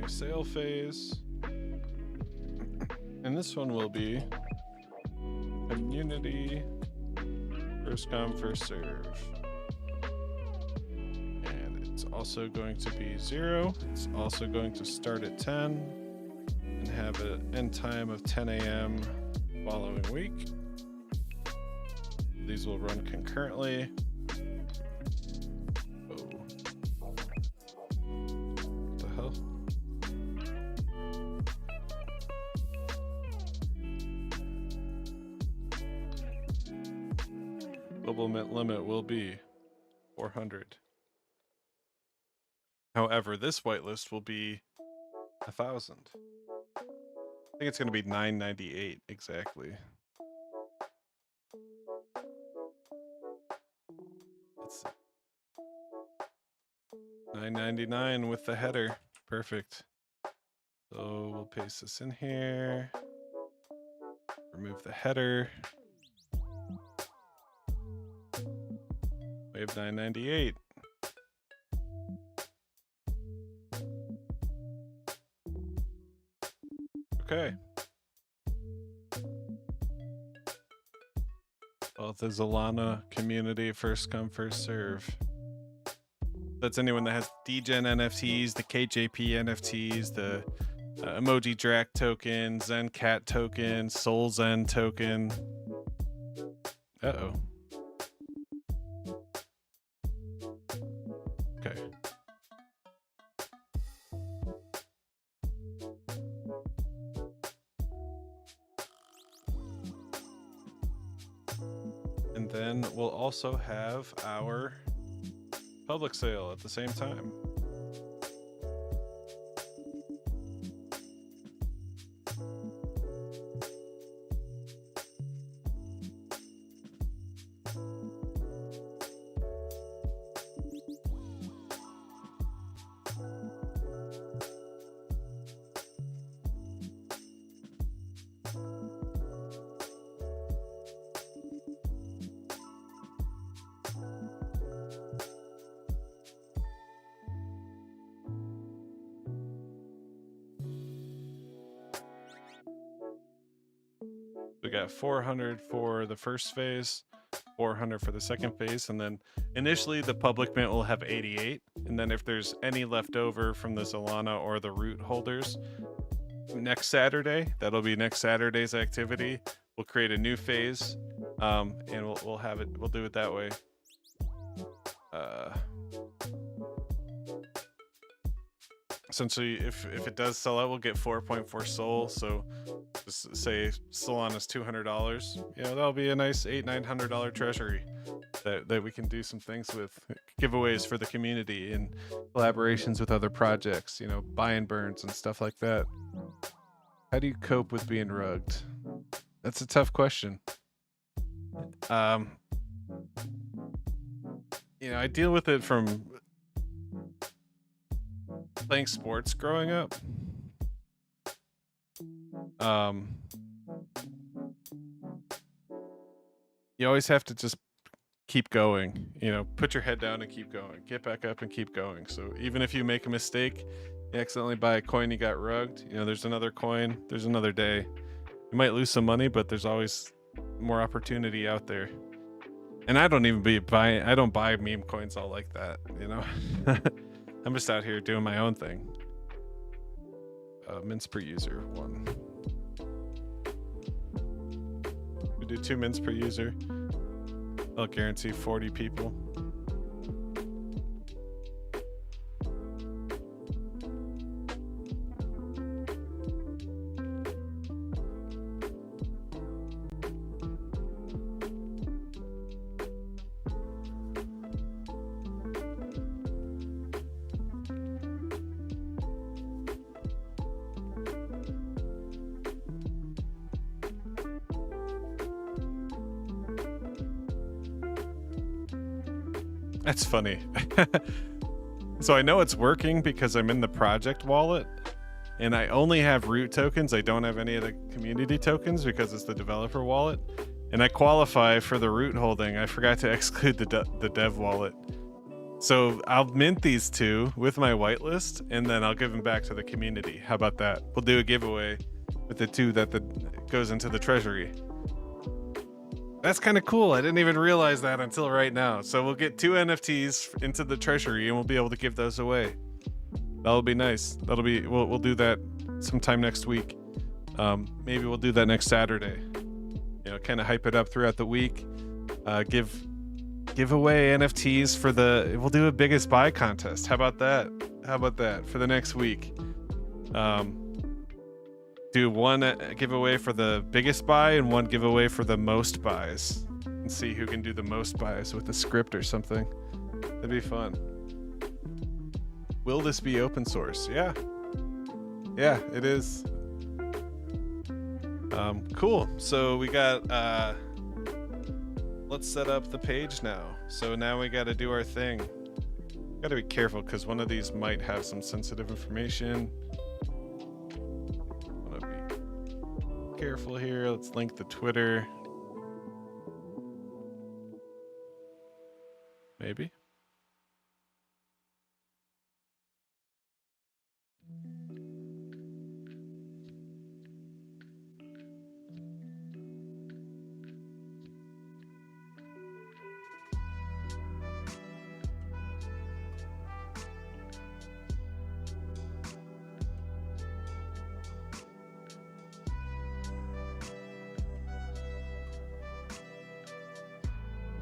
Sale phase, and this one will be community first come first serve, and it's also going to be 0. It's also going to start at 10 and have an end time of 10 a.m. following week. These will run concurrently. Global limit will be 400. However, this whitelist will be 1,000. I think it's going to be 998 exactly. Let's see. 999 with the header. Perfect. So we'll paste this in here. Remove the header. We have 998. Okay. Well, the Zolana community first come first serve. That's anyone that has DGen NFTs, the KJP NFTs, the EmojiDrac token, ZenCat token, SoulZen token. Uh-oh. Okay. And then we'll also have our public sale at the same time. We got 400 for the first phase, 400 for the second phase, and then initially the public mint will have 88, and then if there's any left over from the Solana or the root holders, next Saturday, that'll be next Saturday's activity, we'll create a new phase, and we'll do it that way. Essentially, if it does sell out, we'll get 4.4 Sol. So just say Solana's $200. You know, that'll be a nice $800-900 treasury that we can do some things with, giveaways for the community and collaborations with other projects. You know, buy and burns and stuff like that. How do you cope with being rugged? That's a tough question. You know, I deal with it from playing sports growing up. You always have to just keep going, you know, put your head down and keep going, get back up and keep going. So even if you make a mistake, you accidentally buy a coin, you got rugged, you know, there's another coin, there's another day. You might lose some money, but there's always more opportunity out there. And I don't even I don't buy meme coins all like that, you know. I'm just out here doing my own thing. Mints per user, 1. We do 2 mints per user. I'll guarantee 40 people. That's funny. So I know it's working because I'm in the project wallet and I only have root tokens. I don't have any of the community tokens because it's the developer wallet, and I qualify for the root holding. I forgot to exclude the dev wallet. So I'll mint these 2 with my whitelist and then I'll give them back to the community. How about that? We'll do a giveaway with the 2 that goes into the treasury. That's kind of cool. I didn't even realize that until right now. So we'll get 2 NFTs into the treasury and we'll be able to give those away. That'll be nice. We'll do that sometime next week. Maybe we'll do that next Saturday. You know, kind of hype it up throughout the week. Give away NFTs we'll do a biggest buy contest. How about that? For the next week? Do 1 giveaway for the biggest buy and 1 giveaway for the most buys, and see who can do the most buys with a script or something. That'd be fun. Will this be open source? Yeah, it is. Cool. So we got let's set up the page now. So now we got to do our thing. Got to be careful because one of these might have some sensitive information. Careful here. Let's link the Twitter. Maybe.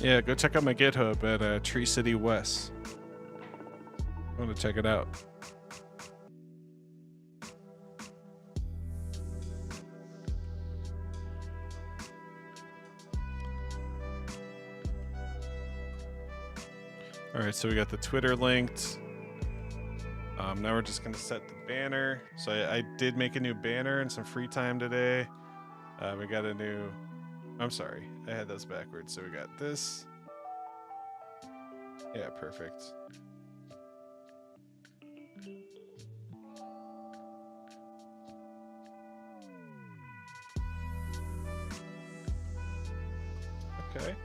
Yeah, go check out my GitHub at TreeCity West. I want to check it out. All right, so we got the Twitter linked. Now we're just going to set the banner. So I did make a new banner and some free time today. We got a new... I'm sorry, I had those backwards. So we got this. Yeah, perfect. Okay.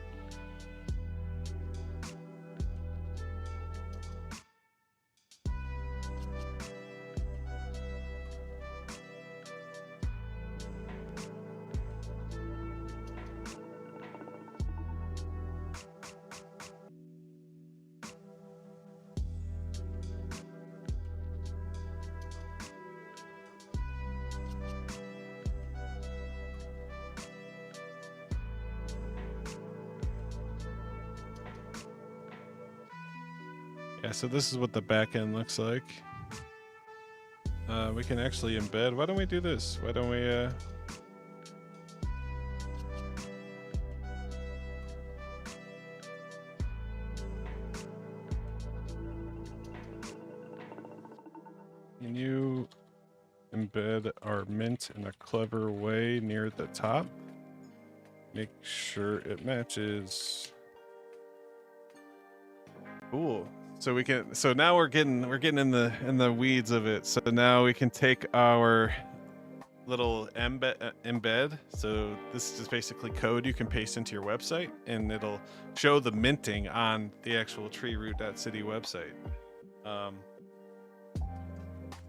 Yeah, so this is what the back end looks like. We can actually embed. Why don't we do this? Why don't we can you embed our mint in a clever way near the top? Make sure it matches. Cool. So we can. So now we're getting in the weeds of it. So now we can take our little embed. So this is just basically code you can paste into your website, and it'll show the minting on the actual TreeRoot.City website.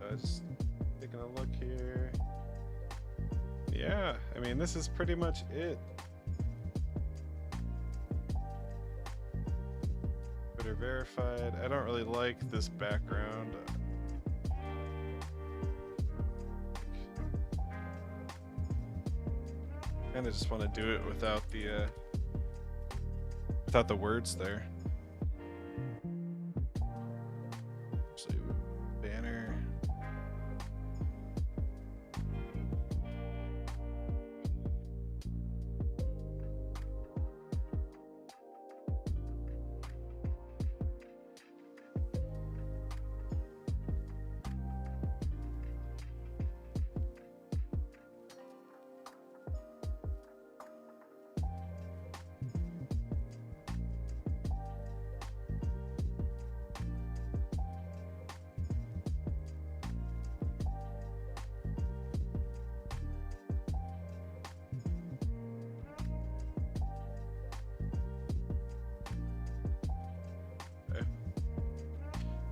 Just taking a look here. Yeah, I mean, this is pretty much it. Twitter verified. I don't really like this background. Kind of just want to do it without the words there. Actually, banner.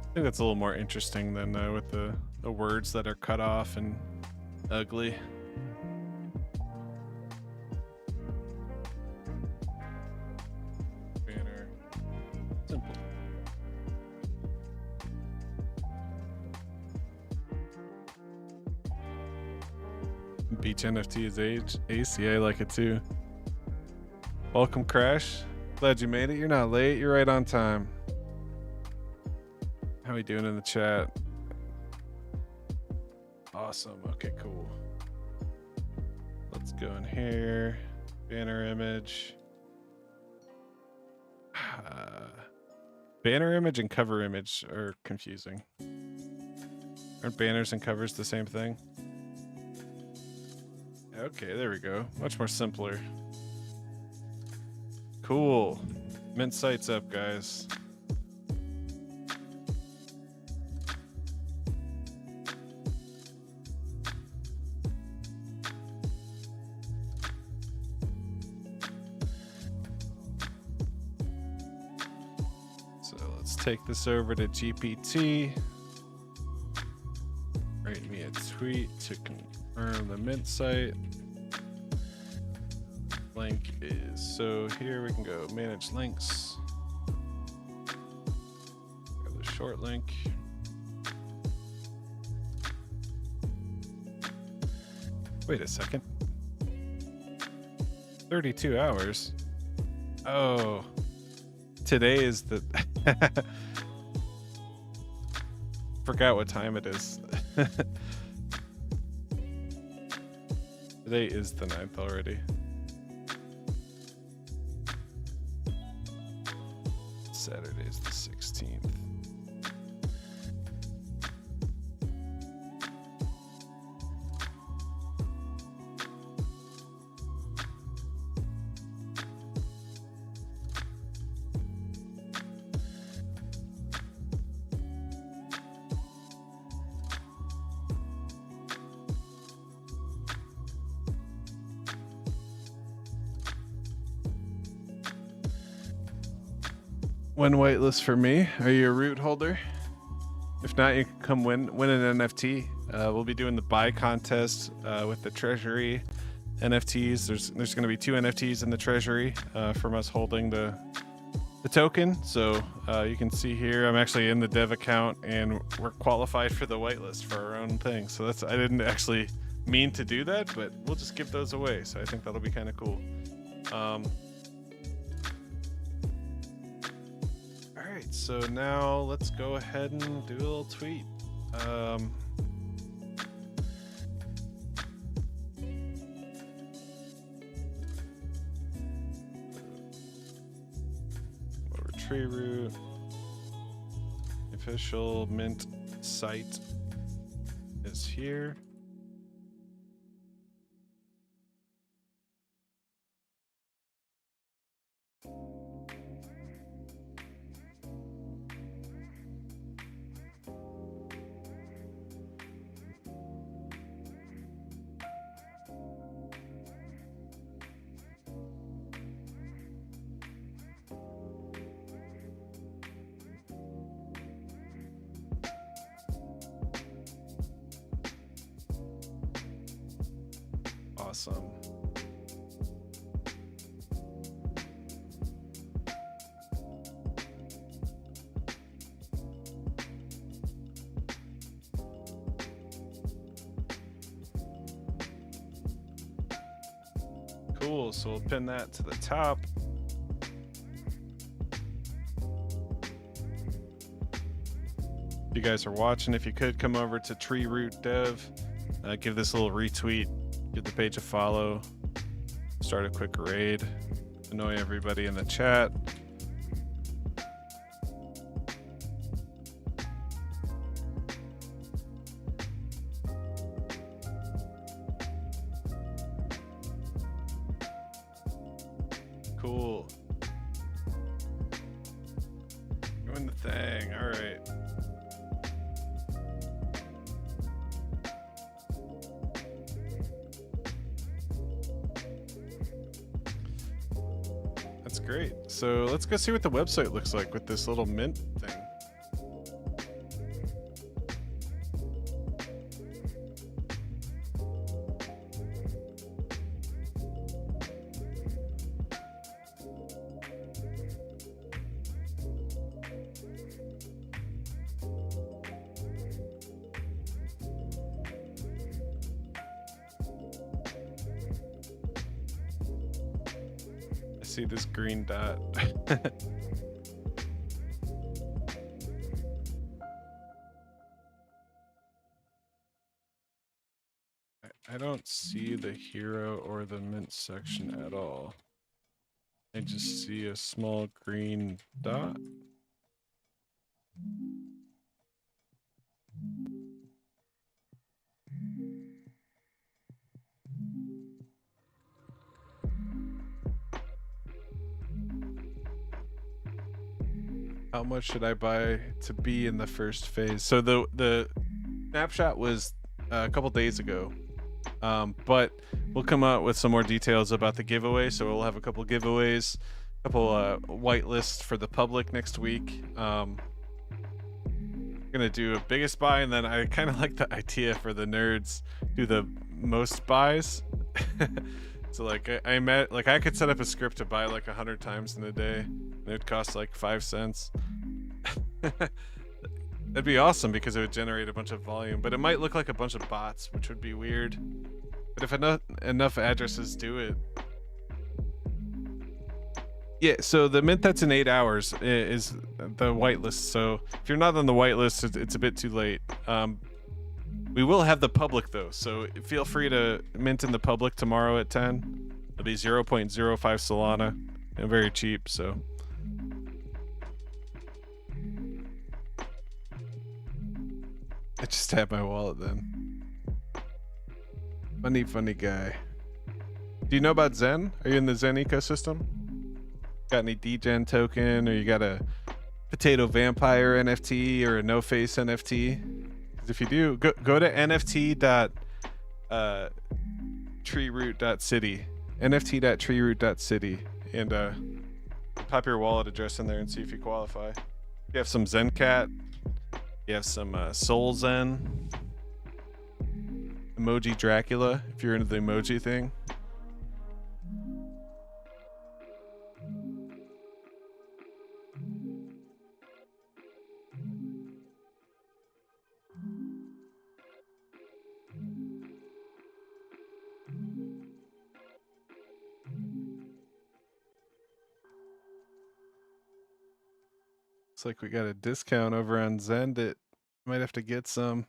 I think that's a little more interesting than with the words that are cut off and ugly. Banner. Simple. Beach NFT is ace. Yeah, I like it too. Welcome, Crash. Glad you made it. You're not late. You're right on time. How we doing in the chat? Awesome. Okay, cool. Let's go in here. Banner image. Banner image and cover image are confusing. Aren't banners and covers the same thing? Okay, there we go. Much more simpler. Cool. Mint site's up, guys. Take this over to GPT. Write me a tweet to confirm the mint site. Link is, so here we can go manage links. Got the short link. Wait a second. 32 hours. Oh, today is the forgot what time it is. Today is the 9th already. Saturday is the 16th. One whitelist for me. Are you a root holder? If not, you can come win an NFT. We'll be doing the buy contest with the treasury NFTs. There's going to be 2 NFTs in the treasury from us holding the token. So you can see here, I'm actually in the dev account, and we're qualified for the whitelist for our own thing. So that's, I didn't actually mean to do that, but we'll just give those away. So I think that'll be kind of cool. All right, so now let's go ahead and do a little tweet. Over TreeRoot. Official mint site is here. Awesome. Cool, so we'll pin that to the top. If you guys are watching, if you could come over to TreeRoot Dev, give this a little retweet, give the page a follow, start a quick raid, annoy everybody in the chat. Cool. Doing the thing, all right. That's great. So let's go see what the website looks like with this little mint thing. See this green dot. I don't see the hero or the mint section at all. I just see a small green dot. How much should I buy to be in the first phase? So the snapshot was a couple days ago, but we'll come out with some more details about the giveaway. So we'll have a couple giveaways, a couple whitelists for the public next week. Gonna do a biggest buy, and then I kind of like the idea for the nerds do the most buys. So like I could set up a script to buy like 100 times in a day, and it would cost like 5 cents. That'd be awesome because it would generate a bunch of volume, but it might look like a bunch of bots, which would be weird. But if enough addresses do it. Yeah, so the mint that's in 8 hours is the whitelist. So if you're not on the whitelist, it's a bit too late. We will have the public though, so feel free to mint in the public tomorrow at 10. It'll be 0.05 Solana and very cheap, so. I just tapped my wallet then. Funny guy. Do you know about Zen? Are you in the Zen ecosystem? Got any degen token, or you got a potato vampire NFT or a no face NFT? If you do, go to nft.treeroot.city, nft.treeroot.city, and pop your wallet address in there and see if you qualify. You have some Zencat, you have some Soul Zen, EmojiDracula, if you're into the emoji thing. Looks like we got a discount over on XEND. It might have to get some.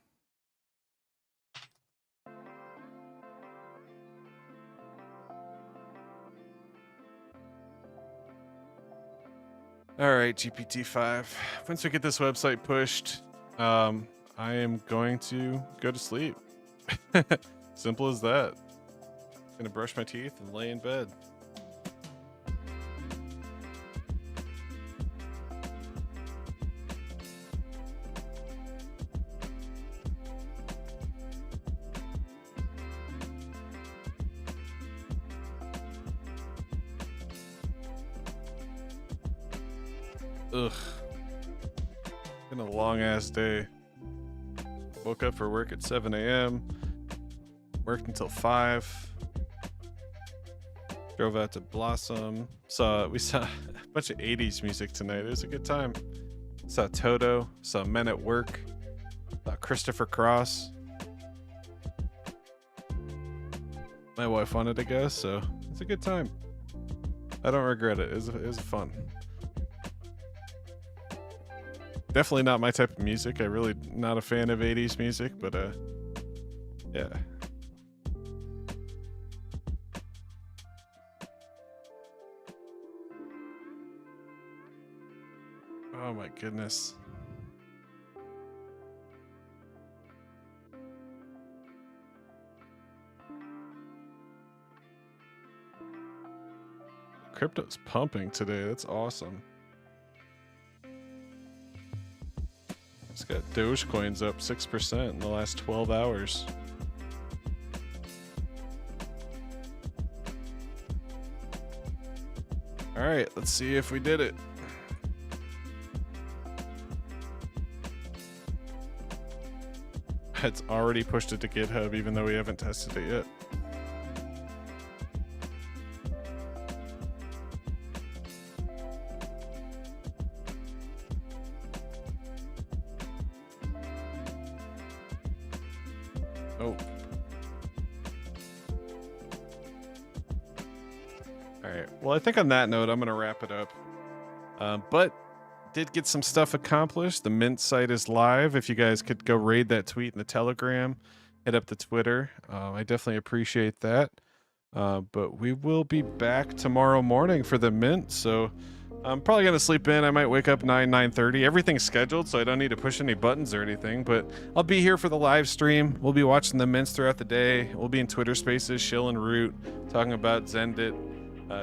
All right, GPT-5. Once we get this website pushed, I am going to go to sleep. Simple as that. Gonna brush my teeth and lay in bed. Ugh. Been a long ass day. Woke up for work at 7 a.m. Worked until 5. Drove out to Blossom. We saw a bunch of 80s music tonight. It was a good time. Saw Toto. Saw Men at Work. Saw Christopher Cross. My wife wanted to go, so it's a good time. I don't regret it. It was fun. Definitely not my type of music. I really not a fan of 80s music, but yeah. Oh my goodness. Crypto's pumping today. That's awesome. It's got Dogecoins up 6% in the last 12 hours. All right, let's see if we did it. It's already pushed it to GitHub, even though we haven't tested it yet. Oh. All right. Well, I think on that note, I'm going to wrap it up. But did get some stuff accomplished. The Mint site is live. If you guys could go raid that tweet in the Telegram, hit up the Twitter. I definitely appreciate that. But we will be back tomorrow morning for the Mint. So I'm probably going to sleep in. I might wake up 9:30. Everything's scheduled, so I don't need to push any buttons or anything. But I'll be here for the live stream. We'll be watching the Mints throughout the day. We'll be in Twitter Spaces, Shill and Root, talking about XEND,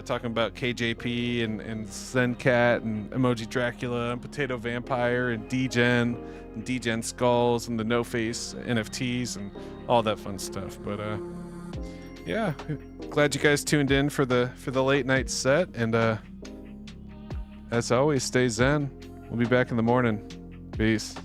talking about KJP and ZenCat and EmojiDracula and Potato Vampire and DGen Skulls and the No Face NFTs and all that fun stuff. But yeah, glad you guys tuned in for the late night set, and as always, stay zen. We'll be back in the morning. Peace.